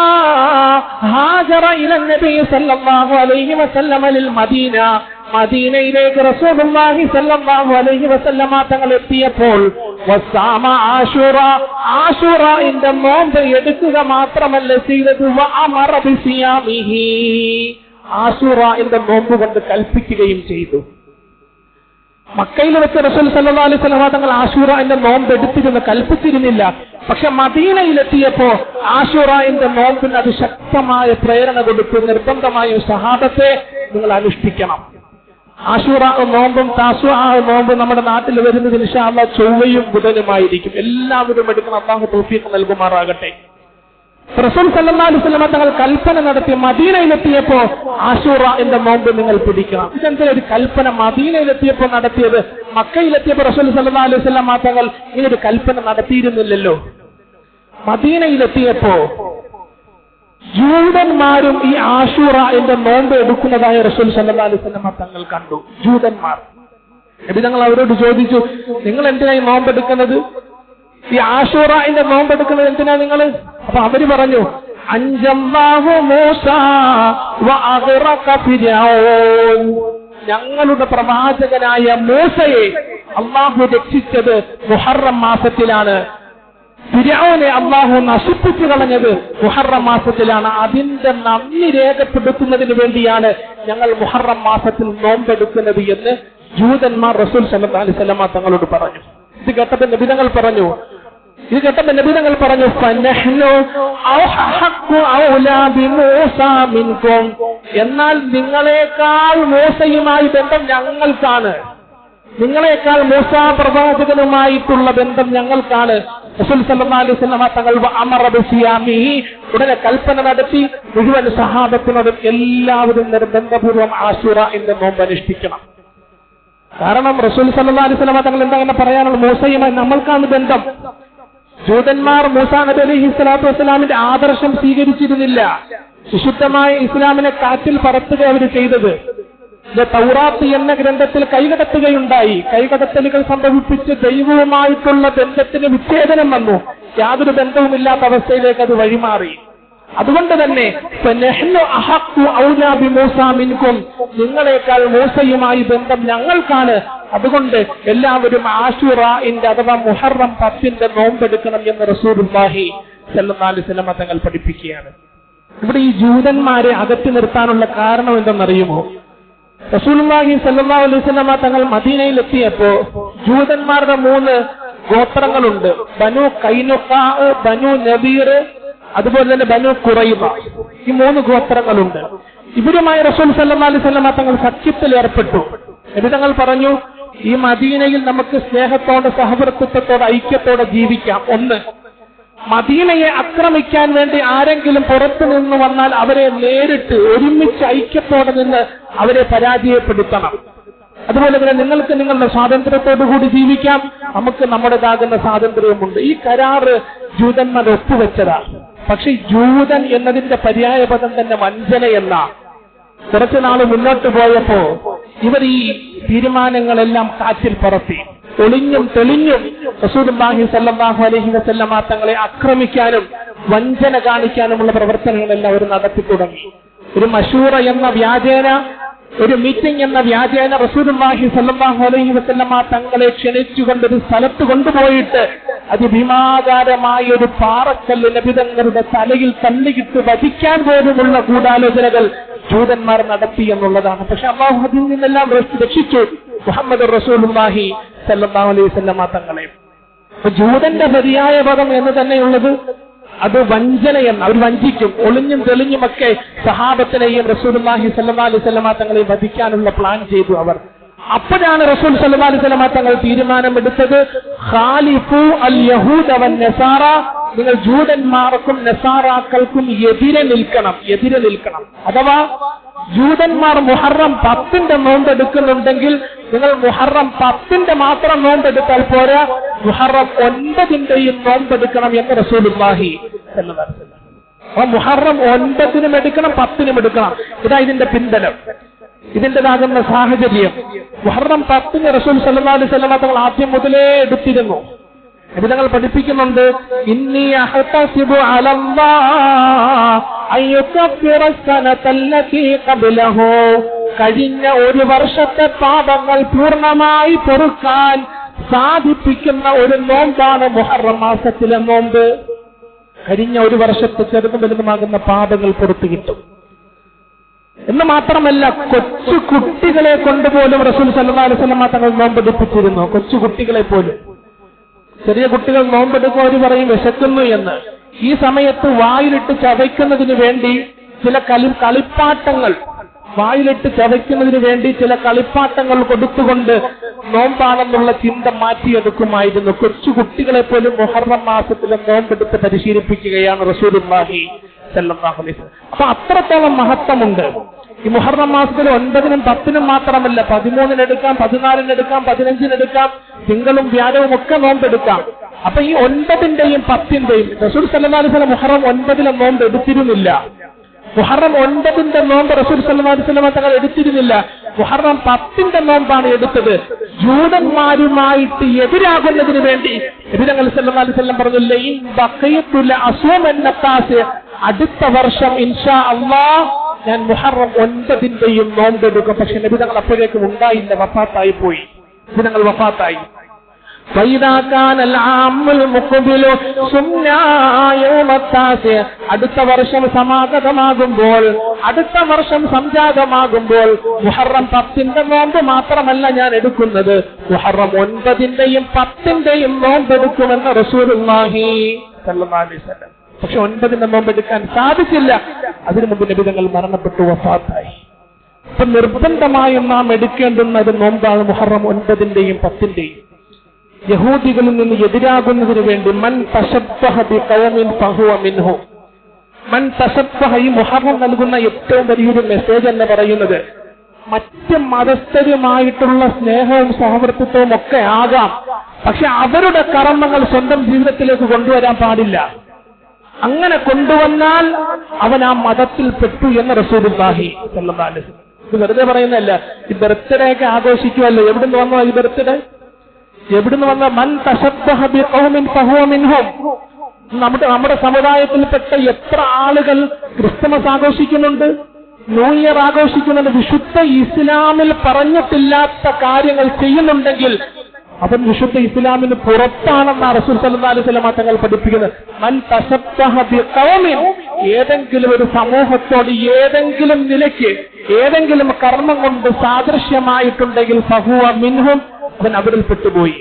هاجر الى النبي صلى الله عليه وسلم للمدينه. മദീനയിലേക്ക് റസൂലുള്ളാഹി സ്വല്ലല്ലാഹു അലൈഹി വസല്ലമ തങ്ങൾ എത്തിയപ്പോൾ വസാമ ആശൂറ. ആശൂറയിന്റെ നോമ്പ് എടുക്കുക മാത്രമല്ല ചെയ്തത്, വഅമറ ബിസിയാമിഹി. ആശൂറയിന്റെ നോമ്പ് കൊണ്ട് കൽപ്പിക്കുകയും ചെയ്തു. മക്കയിൽ വെച്ച് റസൂൽ സല്ലല്ലാഹു അലൈഹി വസല്ലമ തങ്ങൾ ആശൂറയിന്റെ നോമ്പ് എടുത്തിരുന്നു, കൽപ്പിച്ചിരുന്നില്ല. പക്ഷെ മദീനയിലെത്തിയപ്പോ ആശൂറയിന്റെ നോമ്പിന് അത് ശക്തമായ പ്രേരണ കൊടുത്തു. നിർബന്ധമായും സഹാബത്തെ നിങ്ങൾ അനുഷ്ഠിക്കണം. ആശൂറ നോമ്പും താസുആ നോമ്പും നമ്മുടെ നാട്ടിൽ വരുന്നത് ഇൻഷാ അല്ലാഹ് ചൊവ്വയും ബുധനുമായിരിക്കും. എല്ലാവരും എടുക്കണം. അല്ലാഹു തൗഫീഖ് നൽകുമാറാകട്ടെ. റസൂൽ സല്ലല്ലാഹു അലൈഹി വസല്ലം തങ്ങൾ കൽപ്പന നടത്തി. മദീനയിലെത്തിയപ്പോ ആശൂറയിന്റെ നോമ്പ് നിങ്ങൾ പിടിക്കണം. ഇതെന്താ ഒരു കൽപ്പന മദീനയിലെത്തിയപ്പോ നടത്തിയത്? മക്കയിലെത്തിയപ്പോ റസൂൽ സല്ലല്ലാഹു അലൈഹി വസല്ലം തങ്ങൾ ഇങ്ങനൊരു കൽപ്പന നടത്തിയിരുന്നില്ലല്ലോ. മദീനയിലെത്തിയപ്പോ ജൂതന്മാരും ഈ ആശൂറയിന്റെ നോമ്പ് എടുക്കുന്നതായ റസൂൽ സല്ലല്ലാഹു അലൈഹി വസല്ലം തങ്ങൾ കണ്ടു. ജൂതന്മാർ. നബി തങ്ങൾ അവരോട് ചോദിച്ചു, നിങ്ങൾ എന്തിനായി നോമ്പെടുക്കുന്നത്? ഈ ആശൂറയിന്റെ നോമ്പെടുക്കുന്നത് എന്തിനാ നിങ്ങൾ? അപ്പൊ അവര് പറഞ്ഞു, അൻജല്ലാഹു മൂസ വഅഗ്റഖ ഫിർഔൻ. ഞങ്ങളുടെ പ്രവാചകനായ മൂസയെ അല്ലാഹു രക്ഷിച്ചത് മുഹറം മാസത്തിലാണ്. ഫിർഔനെ അല്ലാഹു നശിപ്പിച്ചു കളഞ്ഞത് മുഹറം മാസത്തിലാണ്. അതിന്റെ നന്ദി രേഖപ്പെടുത്തുന്നതിന് വേണ്ടിയാണ് ഞങ്ങൾ മുഹറം മാസത്തിൽ നോമ്പെടുക്കുന്നത് എന്ന് ജൂതന്മാർ റസൂൽ സല്ലല്ലാഹു അലൈഹി വസല്ലം തങ്ങളോട് പറഞ്ഞു. ഇത് കേട്ടപ്പോൾ നബിതങ്ങൾ പറഞ്ഞു, ഫനഹ്നു അഹഖു ഔലാ ബിമൂസാ മിൻകും. എന്നാൽ നിങ്ങളെക്കാൾ മൂസയുമായി ബന്ധം ഞങ്ങൾക്കാണ്. നിങ്ങളെക്കാൾ മൂസാ പ്രവാചകനുമായിട്ടുള്ള ബന്ധം ഞങ്ങൾക്കാണ്. റസൂൽ സല്ലല്ലാഹു അലൈഹി വസല്ലം തങ്ങൾ അമറ ബിസിയാമിഹി. ഉടനെ കൽപ്പന നടത്തി മുഴുവൻ സഹാബത്തിനോടും എല്ലാവരും നിർബന്ധപൂർവ്വം ആശൂറയിന്റെ നോമ്പ് അനുഷ്ഠിക്കണം. കാരണം റസൂൽ സല്ലല്ലാഹു അലൈഹി വസല്ലം തങ്ങൾ എന്താ അങ്ങനെ പറയാനുള്ള? മൂസയുമായി നമ്മൾക്കാണ് ബന്ധം. ജൂതന്മാർ മൂസാ നബി അലൈഹി സ്വലാത്തു വസ്സലാമിന്റെ ആദർശം സ്വീകരിച്ചിരുന്നില്ല. വിശുദ്ധമായ ഇസ്ലാമിനെ കാറ്റിൽ പറത്തുക അവർ ചെയ്തത്. തൗറാത്ത് എന്ന ഗ്രന്ഥത്തിൽ കൈകടത്തുകയുണ്ടായി. കൈകടത്തലുകൾ സംഭവിപ്പിച്ച് ദൈവവുമായിട്ടുള്ള ബന്ധത്തിന് വിച്ഛേദനം വന്നു. യാതൊരു ബന്ധവുമില്ലാത്ത അവസ്ഥയിലേക്ക് അത് വഴിമാറി. അതുകൊണ്ട് തന്നെ നിങ്ങളെക്കാൾ മൂസയുമായി ബന്ധം ഞങ്ങൾക്കാണ്. അതുകൊണ്ട് എല്ലാവരും ആശുറാഇന്റെ അഥവാ മുഹറം 10 നോമ്പെടുക്കണം എന്ന് റസൂലുള്ളാഹി സ്വല്ലല്ലാഹു അലൈഹി വസല്ലം തങ്ങൾ പഠിപ്പിക്കുകയാണ്. ഇവിടെ ഈ ജൂതന്മാരെ അകറ്റി നിർത്താനുള്ള കാരണം എന്തെന്നറിയുമോ? റസൂലുള്ളാഹി സ്വല്ലല്ലാഹു അലൈഹി വസല്ലം തങ്ങൾ മദീനയിൽ എത്തിയപ്പോ ജൂതന്മാരുടെ 3 ഗോത്രങ്ങളുണ്ട്. ബനു കൈനുഖാ, ബനു നദീർ, അതുപോലെ തന്നെ ബനു ഖുറൈബ. ഈ 3 ഗോത്രങ്ങളുണ്ട്. ഇവരുമായി റസൂൽ സല്ലല്ലാഹു അലൈഹി വസല്ലം തങ്ങൾ സഖ്യത്തിൽ ഏർപ്പെട്ടു. നബി തങ്ങൾ പറഞ്ഞു, ഈ മദീനയിൽ നമുക്ക് സ്നേഹത്തോടെ, സഹവർത്തിത്വത്തോടെ, ഐക്യത്തോടെ ജീവിക്കാം. ഒന്ന്, മദീനയെ ആക്രമിക്കാൻ വേണ്ടി ആരെങ്കിലും പുറത്തു നിന്ന് വന്നാൽ അവരെ നേരിട്ട് ഒരുമിച്ച് ഐക്യത്തോടെ നിന്ന് അവരെ പരാജയപ്പെടുത്തണം. അതുപോലെ തന്നെ നിങ്ങൾക്ക് നിങ്ങളുടെ സ്വാതന്ത്ര്യത്തോടു കൂടി ജീവിക്കാം, നമുക്ക് നമ്മുടേതാകുന്ന സ്വാതന്ത്ര്യമുണ്ട്. ഈ കരാറ് ജൂതന്മാർ ഒപ്പുവെച്ചതാണ്. പക്ഷെ ജൂതൻ എന്നതിന്റെ പര്യായപദം തന്നെ വഞ്ചനയല്ല. കുറച്ചു നാൾ മുന്നോട്ട് പോയപ്പോ ഇവർ ഈ തീരുമാനങ്ങളെല്ലാം കാറ്റിൽ പറത്തി. ഒളിഞ്ഞും തെളിഞ്ഞും റസൂലുള്ളാഹി സ്വല്ലല്ലാഹു അലൈഹി വസല്ലം തങ്ങളെ ആക്രമിക്കാനും വഞ്ചന കാണിക്കാനുമുള്ള പ്രവർത്തനങ്ങളെല്ലാം അവർ നടത്തി തുടങ്ങി. ഒരു മശൂറ എന്ന വ്യാജേന, ഒരു മീറ്റിംഗ് എന്ന വ്യാജേന റസൂലുള്ളാഹി സ്വല്ലല്ലാഹു അലൈഹി വസല്ലം തങ്ങളെ ക്ഷണിച്ചുകൊണ്ടൊരു സ്ഥലത്ത് കൊണ്ടുപോയിട്ട് അതിഭീമാകാരമായ ഒരു പാറക്കല്ല് നബി തങ്ങളുടെ തലയിൽ തള്ളിയിട്ട് വധിക്കാൻ പോലുമുള്ള ഗൂഢാലോചനകൾ ജൂതന്മാർ നടത്തി എന്നുള്ളതാണ്. പക്ഷെ അല്ലാഹു അതിൽ നിന്നെല്ലാം രക്ഷിച്ചു മുഹമ്മദ് റസൂലുള്ളാഹി സ്വല്ലല്ലാഹു അലൈഹി വസല്ലം തങ്ങളെ. ജൂതന്റെ പര്യായ പദം എന്ന് തന്നെയുള്ളത് അത് വഞ്ചനയെന്ന്. അവർ വഞ്ചിക്കും, ഒളിഞ്ഞും തെളിഞ്ഞുമൊക്കെ സഹാബത്തിനെയും റസൂലുള്ളാഹി സ്വല്ലല്ലാഹു അലൈഹി വസല്ലം തങ്ങളെ വധിക്കാനുള്ള പ്ലാൻ ചെയ്തു അവർ. അപ്പോഴാണ് റസൂൽ സ്വല്ലല്ലാഹു അലൈഹി വസല്ലം തങ്ങൾ തീരുമാനമെടുത്തത്, ഖാലിഫു അൽ യഹൂദ വൻ നസാറ, നിങ്ങൾ ജൂതന്മാർക്കും നസാറാക്കൾക്കും എതിരെ നിൽക്കണം. അഥവാ ജൂതന്മാർ മുഹറം 10 നോമ്പെടുക്കുന്നുണ്ടെങ്കിൽ നിങ്ങൾ മുഹറം 10 മാത്രം നോമ്പെടുത്താൽ പോരാ, മുഹറം 9 നോമ്പെടുക്കണം എന്ന് റസൂലുള്ളാഹി സ്വല്ലല്ലാഹു അലൈഹി വസല്ലം. അപ്പൊ മുഹറം 9 എടുക്കണം, 10 എടുക്കണം. ഇതാ ഇതിന്റെ പിൻബലം, ഇതിൻ്റെതാകുന്ന സാഹചര്യം. മുഹറം 10 റസൂൽ സ്വല്ലല്ലാഹു അലൈഹി വസല്ലം തങ്ങൾ ആദ്യം മുതലേ എടുത്തിരുന്നു. നബി തങ്ങൾ പഠിപ്പിക്കുന്നുണ്ട്, ഇന്നി അഹ്തസിബു അലല്ലാഹ് അയ്യുകഫിറ സനതല്ലതി ഖബ്ലഹു, കഴിഞ്ഞ ഒരു വർഷത്തെ പാപങ്ങൾ പൂർണ്ണമായി പൊറുക്കാൻ സാധിപ്പിക്കുന്ന ഒരു നോമ്പാണ് മുഹറം മാസത്തിലെ നോമ്പ്. കഴിഞ്ഞ ഒരു വർഷത്തെ ചെറുതും വലുതുമാകുന്ന പാപങ്ങൾ പുറത്തു കിട്ടും എന്ന് മാത്രമല്ല, കൊച്ചു കുട്ടികളെ കൊണ്ടുപോലും റസൂൽ സല്ലല്ലാഹു അലൈഹി വസല്ലം തങ്ങൾ നോമ്പെടുപ്പിച്ചിരുന്നു. കൊച്ചു കുട്ടികളെ പോലും. ചെറിയ കുട്ടികൾ നോമ്പെടുക്കും, അവർ പറയും വിശക്കുന്നു എന്ന്. ഈ സമയത്ത് വായിലിട്ട് ചവയ്ക്കുന്നതിന് വേണ്ടി ചില കളിപ്പാട്ടങ്ങൾ, വായിലിട്ട് ചവയ്ക്കുന്നതിന് വേണ്ടി ചില കളിപ്പാട്ടങ്ങൾ കൊടുത്തുകൊണ്ട് നോമ്പാണെന്നുള്ള ചിന്ത മാറ്റിയെടുക്കുമായിരുന്നു. കൊച്ചു കുട്ടികളെ പോലും മുഹറം മാസത്തിലെ നോമ്പെടുത്ത് പരിശീലിപ്പിക്കുകയാണ് റസൂലുള്ളാഹി സ്വല്ലല്ലാഹു അലൈഹി വസല്ലം. അപ്പൊ അത്രത്തോളം മഹത്വമുണ്ട് ഈ മുഹറം മാസത്തിൽ 9-നും 10-നും മാത്രമല്ല, 13-ന് എടുക്കാം, 14-ന് എടുക്കാം, 15-ന് എടുക്കാം, തിങ്കളും വ്യാഴവും ഒക്കെ നോമ്പെടുക്കാം. അപ്പൊ ഈ 9-ന്റെയും 10-ന്റെയും റസൂൽ സല്ലല്ലാഹു അലൈഹി വസല്ലം മുഹറം 9-ലെ നോമ്പ് എടുത്തിരുന്നില്ല. മുഹറം 9-ന്റെ നോമ്പ് റസൂൽ സല്ലല്ലാഹു അലൈഹി വസല്ലം തങ്ങൾ എടുത്തിരുന്നില്ല. മുഹറം 10-ന്റെ നോമ്പാണ് എടുത്തത്. ജൂതന്മാരുമായിട്ട് എതിരാകുന്നതിന് വേണ്ടി നബി തങ്ങൾ സല്ലല്ലാഹു അലൈഹി വസല്ലം പറഞ്ഞു, ലൈൻ ബഖയതു ലഅസൂമന്നത്താസ്, അടുത്ത വർഷം ഇൻഷാ അല്ലാഹ് ഞാൻ മുഹറം 9-ന്റെയും നോമ്പെടുക്കും. പക്ഷെ നബി തങ്ങൾ അപ്പോഴേക്കും ഉണ്ടായില്ല, വഫാത്തായി പോയി. നബി തങ്ങൾ വഫാത്തായി. അടുത്ത വർഷം സമാഗതമാകുമ്പോൾ, അടുത്ത വർഷം സംജാതമാകുമ്പോൾ മുഹറം 10-ന്റെ നോമ്പ് മാത്രമല്ല ഞാൻ എടുക്കുന്നത്, മുഹറം 9-ന്റെയും 10-ന്റെയും നോമ്പെടുക്കുമെന്ന് റസൂലുള്ളാഹി സ്വല്ലല്ലാഹു അലൈഹി വസല്ലം. പക്ഷെ 9-ന്റെ നോമ്പെടുക്കാൻ സാധിച്ചില്ല. അതിനു മുമ്പ് നബി തങ്ങൾ മരണപ്പെട്ടു, വഫാത്തായി. അപ്പൊ നിർബന്ധമായും നാം എടുക്കേണ്ടുന്ന ഒരു നോമ്പാണ് മുഹറം 9-ന്റെയും 10-ന്റെയും. യഹൂദികളിൽ നിന്ന് എതിരാകുന്നതിന് വേണ്ടി മൻ തശബ്ബഹ ബിഖൗമിൻ ഫഹുവ മിൻഹു. മൻ തശബ്ബഹ, ഈ മുഹറം നൽകുന്ന ഏറ്റവും വലിയൊരു മെസ്സേജ് എന്ന് പറയുന്നത്, മറ്റ് മതസ്ഥരുമായിട്ടുള്ള സ്നേഹവും സഹവർത്തിത്വവും ഒക്കെ ആകാം, പക്ഷെ അവരുടെ കർമ്മങ്ങൾ സ്വന്തം ജീവിതത്തിലേക്ക് കൊണ്ടുവരാൻ പാടില്ല. അങ്ങനെ കൊണ്ടുവന്നാൽ അവൻ ആ മതത്തിൽ പെട്ടു എന്ന് റസൂലുള്ളാഹി സ്വല്ലല്ലാഹു അലൈഹി വസല്ലം. ഇത് വെറുതെ പറയുന്നതല്ല. ഈ ബർത്ത്ഡേ ഒക്കെ ആഘോഷിക്കുമല്ലോ. എവിടുന്ന് വന്നോ ഈ ബർത്ത്ഡേ? എവിടുന്ന് വന്ന? മൻ തശബ്ബഹ ബിഖൗമിൻ ഫഹുവ മിൻഹും. നമ്മുടെ സമുദായത്തിൽപ്പെട്ട എത്ര ആളുകൾ ക്രിസ്മസ് ആഘോഷിക്കുന്നുണ്ട്, ന്യൂ ഇയർ ആഘോഷിക്കുന്നുണ്ട്. വിശുദ്ധ ഇസ്ലാമിൽ പറഞ്ഞിട്ടില്ലാത്ത കാര്യങ്ങൾ ചെയ്യുന്നുണ്ടെങ്കിൽ അവൻ വിശുദ്ധ ഇസ്ലാമിന് പുറത്താണെന്ന റസൂൽ സല്ലല്ലാഹു അലൈഹി വസല്ലം തങ്ങൾ പഠിപ്പിക്കുന്നത്. മൻ തശബ്ബഹ ബിഖൗമിൻ, ഏതെങ്കിലും ഒരു സമൂഹത്തോട് ഏതെങ്കിലും നിലയ്ക്ക് ഏതെങ്കിലും കർമ്മം കൊണ്ട് സാദൃശ്യമായിട്ടുണ്ടെങ്കിൽ ഫഹുവ മിൻഹും, അവൻ അവരിൽ പെട്ടുപോയി.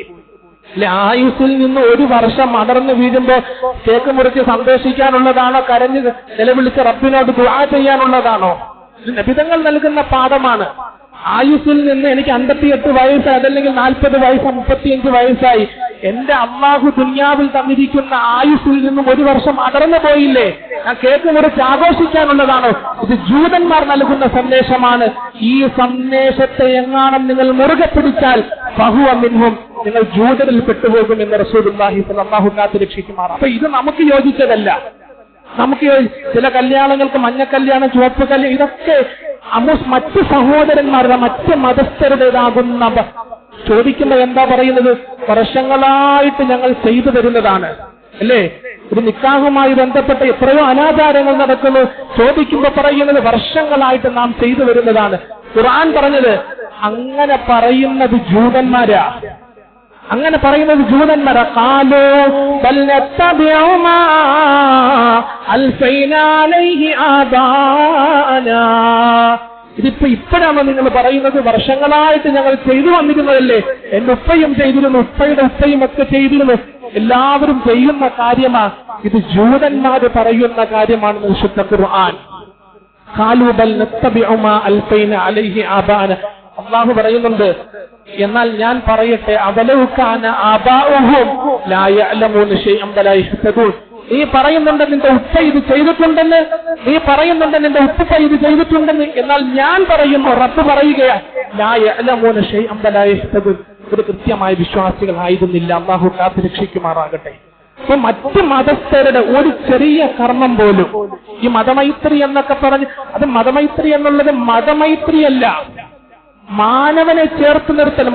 അല്ലെ, ആയുസ്സിൽ നിന്ന് ഒരു വർഷം അടർന്നു വീഴുമ്പോ കേക്ക് മുറിച്ച് സന്തോഷിക്കാനുള്ളതാണോ, കരഞ്ഞ് നിലവിളിച്ച് റബ്ബിനോട് ദുആ ചെയ്യാനുള്ളതാണോ? നബിതങ്ങൾ നൽകുന്ന പാഠമാണ്. ആയുസ്സിൽ നിന്ന് എനിക്ക് 58 വയസ്സായി, അതല്ലെങ്കിൽ 40 വയസ്സ്, 35 വയസ്സായി, എന്റെ അല്ലാഹു ദുനിയാവിൽ തന്നിരിക്കുന്ന ആയുസ്സിൽ നിന്നും ഒരു വർഷം അടർന്നു പോയില്ലേ, ഞാൻ കേക്ക് മുറിച്ച് ആഘോഷിക്കാനുള്ളതാണോ? ഇത് ജൂതന്മാർ നൽകുന്ന സന്ദേശമാണ്. ഈ സന്ദേശത്തെ എങ്ങാനും നിങ്ങൾ മുറുകെ പിടിച്ചാൽ ഫഹുവ മിൻഹും, നിങ്ങൾ ജൂതരിൽ പെട്ടുപോകും എന്ന് റസൂലുള്ളാഹി സ്വല്ലല്ലാഹു അലൈഹി രക്ഷിക്കുമാറാണ്. അപ്പൊ ഇത് നമുക്ക് യോജിച്ചതല്ല. നമുക്ക് ചില കല്യാണങ്ങൾക്ക് മഞ്ഞ കല്യാണം, ചുവപ്പ് കല്യാണം, ഇതൊക്കെ മറ്റ് സഹോദരന്മാരുടെ, മറ്റ് മതസ്ഥരുടേതാകുന്ന. ചോദിക്കുമ്പോൾ എന്താ പറയുന്നത്? വർഷങ്ങളായിട്ട് ഞങ്ങൾ ചെയ്തു വരുന്നതാണ്, അല്ലേ? ഒരു നിക്കാഹുമായി ബന്ധപ്പെട്ട എത്രയോ അനാചാരങ്ങൾ നടക്കുന്നു. ചോദിക്കുമ്പോൾ പറയുന്നത് വർഷങ്ങളായിട്ട് നാം ചെയ്തു വരുന്നതാണ്. ഖുർആൻ പറഞ്ഞത് അങ്ങനെ പറയുന്നത് ജൂതന്മാരാ, അങ്ങനെ പറയുന്നത് ജൂതന്മാരാ. ഖാലൂ ബൽ നത്തബിഉ മാ അൽഫൈനാ അലൈഹി ആബാനാ. ഇതിപ്പോ ഇപ്പോഴാണോ നിങ്ങൾ പറയുന്നത്? വർഷങ്ങളായിട്ട് ഞങ്ങൾ ചെയ്തു വന്നിരുന്നതല്ലേ? എന്റെ ഉപ്പയും ചെയ്തിരുന്നു, ഉപ്പയുടെ ഉപ്പയും ഒക്കെ ചെയ്തിരുന്നു, എല്ലാവരും ചെയ്യുന്ന കാര്യമാണ്. ഇത് ജൂതന്മാര് പറയുന്ന കാര്യമാണെന്ന് വിശുദ്ധ ഖുർആൻ. ഖാലൂ ബൽ നത്തബിഉ മാ അൽഫൈനാ അലൈഹി ആബാനാ. അല്ലാഹു പറയുന്നുണ്ട്, എന്നാൽ ഞാൻ പറയട്ടെ, അവലൗ കാന ആബാഉഹും ലാ യഅലമൂന ശൈഅൻ വലാ യഹ്തദൂൻ. നീ പറയുന്നുണ്ട് നിന്റെ ഉപ്പ ഇത് ചെയ്തിട്ടുണ്ടെന്ന്, നീ പറയുന്നുണ്ട് നിന്റെ ഉപ്പ ഇത് ചെയ്തിട്ടുണ്ടെന്ന്, എന്നാൽ ഞാൻ പറയുന്നു, റബ്ബ് പറയുകയാണ്, ലാ യഅലമൂന ശൈഅൻ വലാ യഹ്തദൂൻ. ഒരു കൃത്യമായ വിശ്വാസികളായിരുന്നില്ല. അല്ലാഹു കാത്ത് രക്ഷിക്കുമാറാകട്ടെ. അപ്പൊ മറ്റ് മതസ്ഥരുടെ ഒരു ചെറിയ കർമ്മം പോലും, ഈ മതമൈത്രി എന്നൊക്കെ പറഞ്ഞ്, അത് മതമൈത്രി എന്നുള്ളത് മതമൈത്രിയല്ല, മാനവനെ ചേർത്ത് നിർത്തൽ.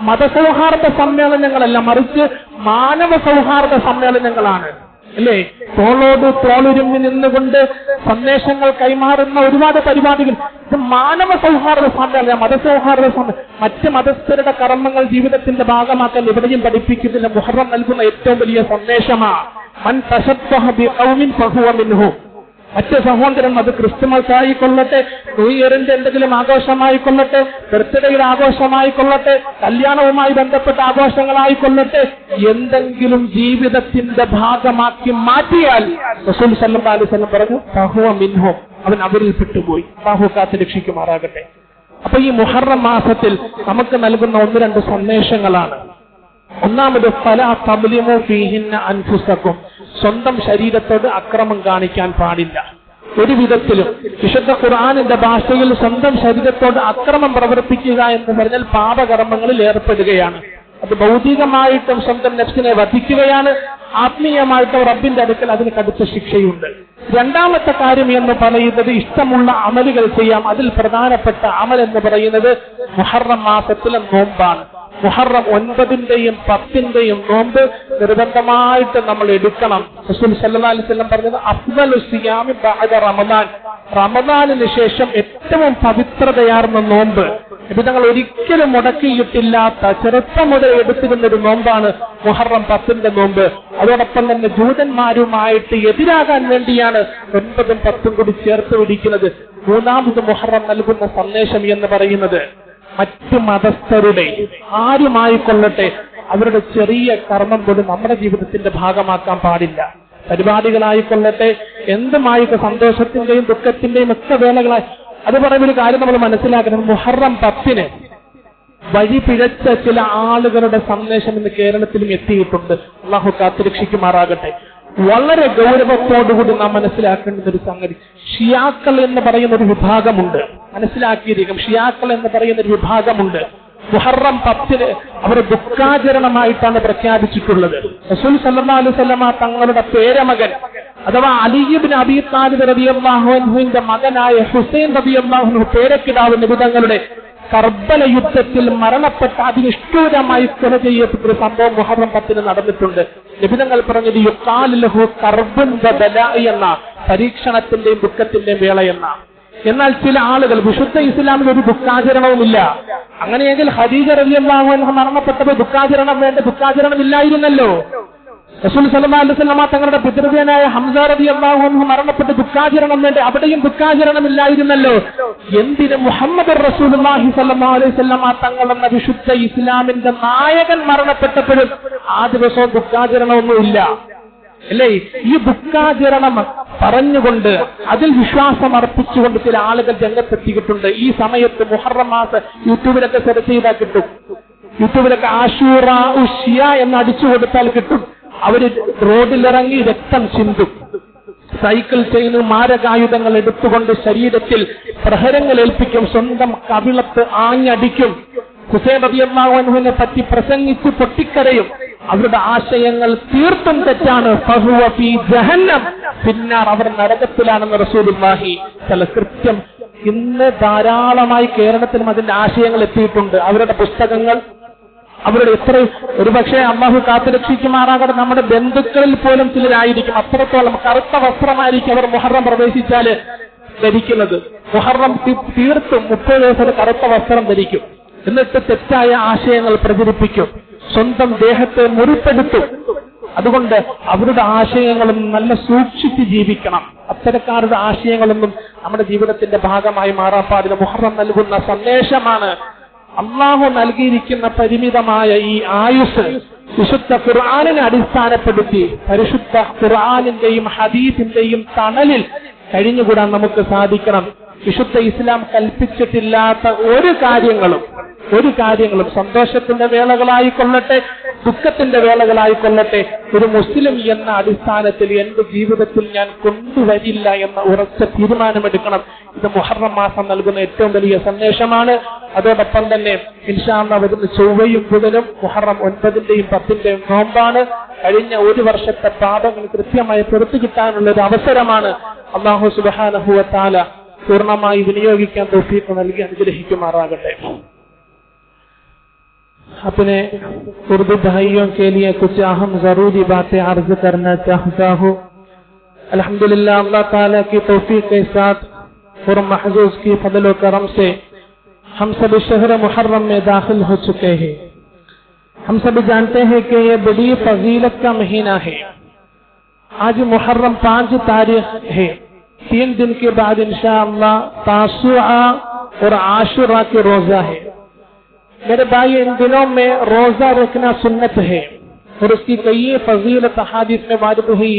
മതസൗഹാർദ്ദ സമ്മേളനങ്ങളല്ല, മറിച്ച് മാനവ സൗഹാർദ്ദ സമ്മേളനങ്ങളാണ്, അല്ലേ? തോളോട് തോളുരുമ്മി നിന്നുകൊണ്ട് സന്ദേശങ്ങൾ കൈമാറുന്ന ഒരുപാട് പരിപാടികൾ. ഇത് മാനവ സൗഹാർദ്ദ സമ്മേളനം, മതസൗഹാർദ്ദ സമ്മേളനം. മറ്റ് മതസ്ഥരുടെ കർമ്മങ്ങൾ ജീവിതത്തിന്റെ ഭാഗമാക്കാൻ ഇവിടെയും പഠിപ്പിക്കുന്നതിന് മുഹറം നൽകുന്ന ഏറ്റവും വലിയ സന്ദേശമാണ് മൻ തശബ്ബഹ ബിഖൗമിൻ ഫഹുവ മിൻഹും. മറ്റ് സഹോദരൻ, അത് ക്രിസ്തുമസ് ആയിക്കൊള്ളട്ടെ, ന്യൂ ഇയറിന്റെ എന്തെങ്കിലും ആഘോഷമായിക്കൊള്ളട്ടെ, ബർത്ത്ഡേയുടെ ആഘോഷമായിക്കൊള്ളട്ടെ, കല്യാണവുമായി ബന്ധപ്പെട്ട ആഘോഷങ്ങളായിക്കൊള്ളട്ടെ, എന്തെങ്കിലും ജീവിതത്തിന്റെ ഭാഗമാക്കി മാറ്റിയാൽ റസൂൽ സല്ലല്ലാഹു അലൈഹി വസല്ലം പറഞ്ഞു ഫഹുവ മിൻഹും, അവൻ അവരിൽ പെട്ടുപോയി. അല്ലാഹു കാത്ത് രക്ഷിക്കുമാറാകട്ടെ. അപ്പൊ ഈ മുഹറം മാസത്തിൽ നമുക്ക് നൽകുന്ന 1-2 സന്ദേശങ്ങളാണ്. ഒന്നാമത്, ഫലാ തബ്ലിമു ഫീഹിന്ന അൻഫുസകും, സ്വന്തം ശരീരത്തോട് അക്രമം കാണിക്കാൻ പാടില്ല ഒരു വിധത്തിലും. വിശുദ്ധ ഖുർആനിന്റെ ഭാഷയിൽ സ്വന്തം ശരീരത്തോട് അക്രമം പ്രവർത്തിക്കുക എന്ന് പറഞ്ഞാൽ പാപകർമ്മങ്ങളിൽ ഏർപ്പെടുകയാണ്. അത് ഭൗതികമായിട്ടും സ്വന്തം നഫ്സിനെ വധിക്കുകയാണ്, ആത്മീയമായിട്ടും റബ്ബിന്റെ അടുക്കൽ അതിന് കടുത്ത ശിക്ഷയുണ്ട്. രണ്ടാമത്തെ കാര്യം എന്ന് പറയുന്നത്, ഇഷ്ടമുള്ള അമലുകൾ ചെയ്യാം. അതിൽ പ്രധാനപ്പെട്ട അമൽ എന്ന് പറയുന്നത് മുഹറം മാസത്തിലെ നോമ്പാണ്. മുഹറം 9-ന്റെയും 10-ന്റെയും നോമ്പ് നിർബന്ധമായിട്ട് നമ്മൾ എടുക്കണം. റസൂൽ സല്ലല്ലാഹു അലൈഹി വസല്ലം പറഞ്ഞത് അഫ്ദലു സിയാമി ബഅദ റമദാൻ, റമദാനിന് ശേഷം ഏറ്റവും പവിത്രതയാർന്ന നോമ്പ്. നബിതങ്ങൾ ഒരിക്കലും മുടക്കിയിട്ടില്ലാത്ത, ചെറുപ്പം മുതൽ എടുത്തിരുന്നൊരു നോമ്പാണ് മുഹറം 10-ന്റെ നോമ്പ്. അതോടൊപ്പം തന്നെ ജൂതന്മാരുമായിട്ട് എതിരാകാൻ വേണ്ടിയാണ് 9ഉം 10ഉം കൂടി ചേർത്ത് പിടിക്കുന്നത്. മൂന്നാമത് മുഹറം നൽകുന്ന സന്ദേശം എന്ന് പറയുന്നത്, മറ്റു മതസ്ഥരുടെ ആരുമായിക്കൊള്ളട്ടെ, അവരുടെ ചെറിയ കർമ്മം പോലും നമ്മുടെ ജീവിതത്തിന്റെ ഭാഗമാക്കാൻ പാടില്ല. പരിപാടികളായിക്കൊള്ളട്ടെ, എന്തുമായിട്ട് സന്തോഷത്തിന്റെയും ദുഃഖത്തിന്റെയും ഒക്കെ വേളകളായി. അത് പറയുന്ന ഒരു കാര്യം നമ്മൾ മനസ്സിലാക്കണം. മുഹറം 10-ന് വഴി പിഴച്ച ചില ആളുകളുടെ സന്ദേശം ഇന്ന് കേരളത്തിലും എത്തിയിട്ടുണ്ട്. അല്ലാഹു കാത്തുരക്ഷിക്കുമാറാകട്ടെ. വളരെ ഗൗരവത്തോടുകൂടി നാം മനസ്സിലാക്കേണ്ട ഒരു സംഗതി, ഷിയാക്കൾ എന്ന് പറയുന്ന ഒരു വിഭാഗമുണ്ട്. മനസ്സിലാക്കിയിരിക്കും, ഷിയാക്കൾ എന്ന് പറയുന്ന ഒരു വിഭാഗമുണ്ട്. മുഹറം 10-ന് അവർ ദുഃഖാചരണമായിട്ടാണ് പ്രഖ്യാപിച്ചിട്ടുള്ളത്. റസൂൽ സല്ലല്ലാഹു അലൈഹി വസല്ലം തങ്ങളുടെ പേരമകൻ അഥവാ അലി ഇബ്നു അബീ താലിബ് റളിയല്ലാഹു അൻഹുവിന്റെ മകനായ ഹുസൈൻ റളിയല്ലാഹു അൻഹു പേരക്കിടാവ് നബി തങ്ങളുടെ കർബല യുദ്ധത്തിൽ മരണപ്പെട്ട അതിനിഷ്ഠൂരമായി കൊല ചെയ്യപ്പെട്ട ഒരു സംഭവം മുഹറം 10 നടന്നിട്ടുണ്ട്. നബിതങ്ങൾ പറഞ്ഞത് യുഖാലു ലഹു കർബുൻ ബലാഇ എന്ന, പരീക്ഷണത്തിന്റെയും ദുഃഖത്തിന്റെയും വേള എന്ന. എന്നാൽ ചില ആളുകൾ വിശുദ്ധ ഇസ്ലാമിൽ ഒരു ദുഃഖാചരണവുമില്ല. അങ്ങനെയെങ്കിൽ ഖദീജ റളിയല്ലാഹു അൻഹ മരണപ്പെട്ടപ്പോൾ ദുഃഖാചരണം ഇല്ലായിരുന്നല്ലോ. റസൂൽ സല്ലല്ലാഹു അലൈഹി വസല്ലം തങ്ങളുടെ പിതൃവ്യനായ ഹംസ റളിയല്ലാഹു അൻഹു മരണപ്പെട്ട ദുഃഖാചരണം വേണ്ട, അവിടെയും ദുഃഖാചരണമില്ലായിരുന്നല്ലോ. എന്തിന് മുഹമ്മദ് റസൂലുള്ളാഹി സ്വല്ലല്ലാഹു അലൈഹി വസല്ലം തങ്ങളെന്ന വിശുദ്ധ ഇസ്ലാമിന്റെ നായകൻ മരണപ്പെട്ടപ്പോഴും ആ ദിവസവും ദുഃഖാചരണമൊന്നുമില്ല അല്ലേ? ഈ ദുഃഖാചരണം പറഞ്ഞുകൊണ്ട് അതിൽ വിശ്വാസം അർപ്പിച്ചുകൊണ്ട് ചില ആളുകൾ രംഗത്തെത്തിയിട്ടുണ്ട്. ഈ സമയത്ത് മുഹറം മാസം യൂട്യൂബിലൊക്കെ സെർച്ച് ചെയ്താൽ കിട്ടും. യൂട്യൂബിലൊക്കെ ആശൂറാ ഉഷ്യ എന്ന് അടിച്ചു കൊടുത്താൽ കിട്ടും. അവര് റോഡിലിറങ്ങി രക്തം ചിന്തും, സൈക്കിൾ ചെയിന് മാരകായുധങ്ങൾ എടുത്തുകൊണ്ട് ശരീരത്തിൽ പ്രഹരങ്ങൾ ഏൽപ്പിക്കും, സ്വന്തം കവിളത്ത് ആഞ്ഞടിക്കും, ഹുസൈൻ റളിയല്ലാഹു അൻഹുവിനെ പറ്റി പ്രസംഗിച്ച് പൊട്ടിക്കരയും. അവരുടെ ആശയങ്ങൾ തീർത്തും തെറ്റാണ്. ഫഹുവ ഫീ ജഹന്നം, പിന്നാർ അവർ നരകത്തിലാണെന്ന് റസൂലുള്ളാഹി കൃത്യം. ഇന്ന് ധാരാളമായി കേരളത്തിലും അതിന്റെ ആശയങ്ങൾ എത്തിയിട്ടുണ്ട്. അവരുടെ പുസ്തകങ്ങൾ, അവരുടെ ഒരുപക്ഷെ അള്ളാഹു കാത്തുരക്ഷിക്കുമാറാകട്ടെ, നമ്മുടെ ബന്ധുക്കളിൽ പോലും ചിലരായിരിക്കും അത്രത്തോളം കറുത്ത വസ്ത്രമായിരിക്കും അവർ മുഹറം പ്രവേശിച്ചാല് ധരിക്കുന്നത്. മുഹറം തീർത്തും 30 ദിവസം കറുത്ത വസ്ത്രം ധരിക്കും. എന്നിട്ട് തെറ്റായ ആശയങ്ങൾ പ്രചരിപ്പിക്കും, സ്വന്തം ദേഹത്തെ മുറിപ്പെടുത്തും. അതുകൊണ്ട് അവരുടെ ആശയങ്ങളും നല്ല സൂക്ഷിച്ച് ജീവിക്കണം. അത്തരക്കാരുടെ ആശയങ്ങളൊന്നും നമ്മുടെ ജീവിതത്തിന്റെ ഭാഗമായി മാറാൻ പാടില്ല. മുഹറം നൽകുന്ന സന്ദേശമാണ്. അള്ളാഹു നൽകിയിരിക്കുന്ന പരിമിതമായ ഈ ആയുസ് വിശുദ്ധ ഖുർആനിനെ അടിസ്ഥാനപ്പെടുത്തി പരിശുദ്ധ ഖുർആനിന്റെയും ഹദീസിന്റെയും തണലിൽ കഴിഞ്ഞുകൂടാൻ നമുക്ക് സാധിക്കണം. വിശുദ്ധ ഇസ്ലാം കൽപ്പിച്ചിട്ടില്ലാത്ത ഒരു കാര്യങ്ങളും സന്തോഷത്തിന്റെ വേളകളായിക്കൊള്ളട്ടെ, ദുഃഖത്തിന്റെ വേളകളായിക്കൊള്ളട്ടെ, ഒരു മുസ്ലിം എന്ന അടിസ്ഥാനത്തിൽ എന്റെ ജീവിതത്തിൽ ഞാൻ കൊണ്ടുവരില്ല എന്ന ഉറച്ച തീരുമാനമെടുക്കണം. ഇത് മുഹറം മാസം നൽകുന്ന ഏറ്റവും വലിയ സന്ദേശമാണ്. അതോടൊപ്പം തന്നെ ഇൻഷാ അല്ലാഹ് വരുന്ന ചൊവ്വയും ബുധനും മുഹറം 9-ന്റെയും 10-ന്റെയും നോമ്പാണ്. കഴിഞ്ഞ ഒരു വർഷത്തെ പാപങ്ങൾ കൃത്യമായി പുറത്തു കിട്ടാനുള്ള ഒരു അവസരമാണ്. അല്ലാഹു സുബ്ഹാനഹു വ തആല പൂർണ്ണമായി വിനിയോഗിക്കാൻ തൗഫീഖ് നൽകി അനുഗ്രഹിക്കുമാറാകട്ടെ. अपने उर्दू भाइयों के लिए कुछ अहम जरूरी बातें अर्ज करना चाहता हूँ। अल्हम्दुलिल्लाह, अल्लाह ताला की तौफीक के साथ और महजूज की फजल व करम से हम सब शहर मुहर्रम में दाखिल हो चुके हैं। हम सब जानते हैं कि ये बड़ी फजीलत का महीना है। आज मुहर्रम 5 तारीख है। 3 दिन के बाद इंशाअल्लाह तासुआ और आशुरा के रोजा है। मेरे भाई, इन दिनों में रोजा रखना सुन्नत है और उसकी कई फजीलत हदीस में वाजिब हुई।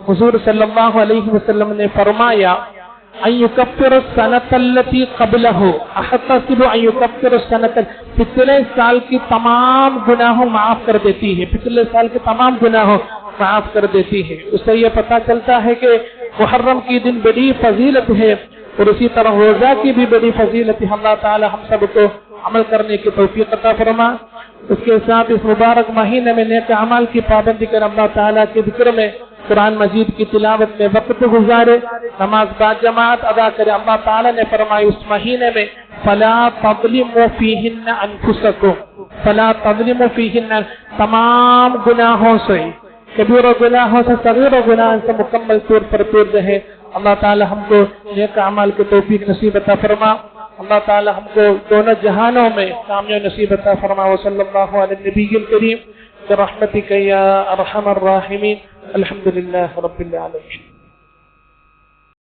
हुजूर सल्लल्लाहु अलैहि वसल्लम ने फरमाया, अयुकफ्फिर सनतल्लती क़ब्लहु अहतसिबु अयुकफ्फिर सनतल, पिछले साल की तमाम गुनाहों माफ कर देती है। पिछले साल के तमाम गुनाहों माफ कर देती है। उससे यह पता चलता है कि मुहर्रम की दिन बड़ी फजीलत है और उसी तरह रोजा की भी बड़ी फजीलत है। अल्लाह ताला हम सबको अमल करने की तौफीक अता फरमा। उसके साथ इस मुबारक महीने में नेक अमाल की पाबंदी कर अल्लाह ताला के जिक्र में, कुरान मजीद की तिलावत में वक्त गुजारे, नमाज बाजमात अदा करे। अल्लाह ताला ने फरमाया उस महीने में फला तज़लिमू फीहिन्न अनफुसकुम, फला तज़लिमू फीहिन्न, तमाम गुनाहों से, कबीर गुनाहों से सगीर गुनाह से मुकम्मल तौर पर दूर रहे। अल्लाह ताला हमको नेक अमाल की तौफीक नसीब अता फरमा। अल्लाह ताला हमको दोनों जहानों में कामयाब नसीब अता फरमा। सल्लल्लाहु अलैहि नबील करीम बिरहमतिक या अरहमर राहिमीन। अल्हम्दुलिल्लाह रब्बिल आलमीन।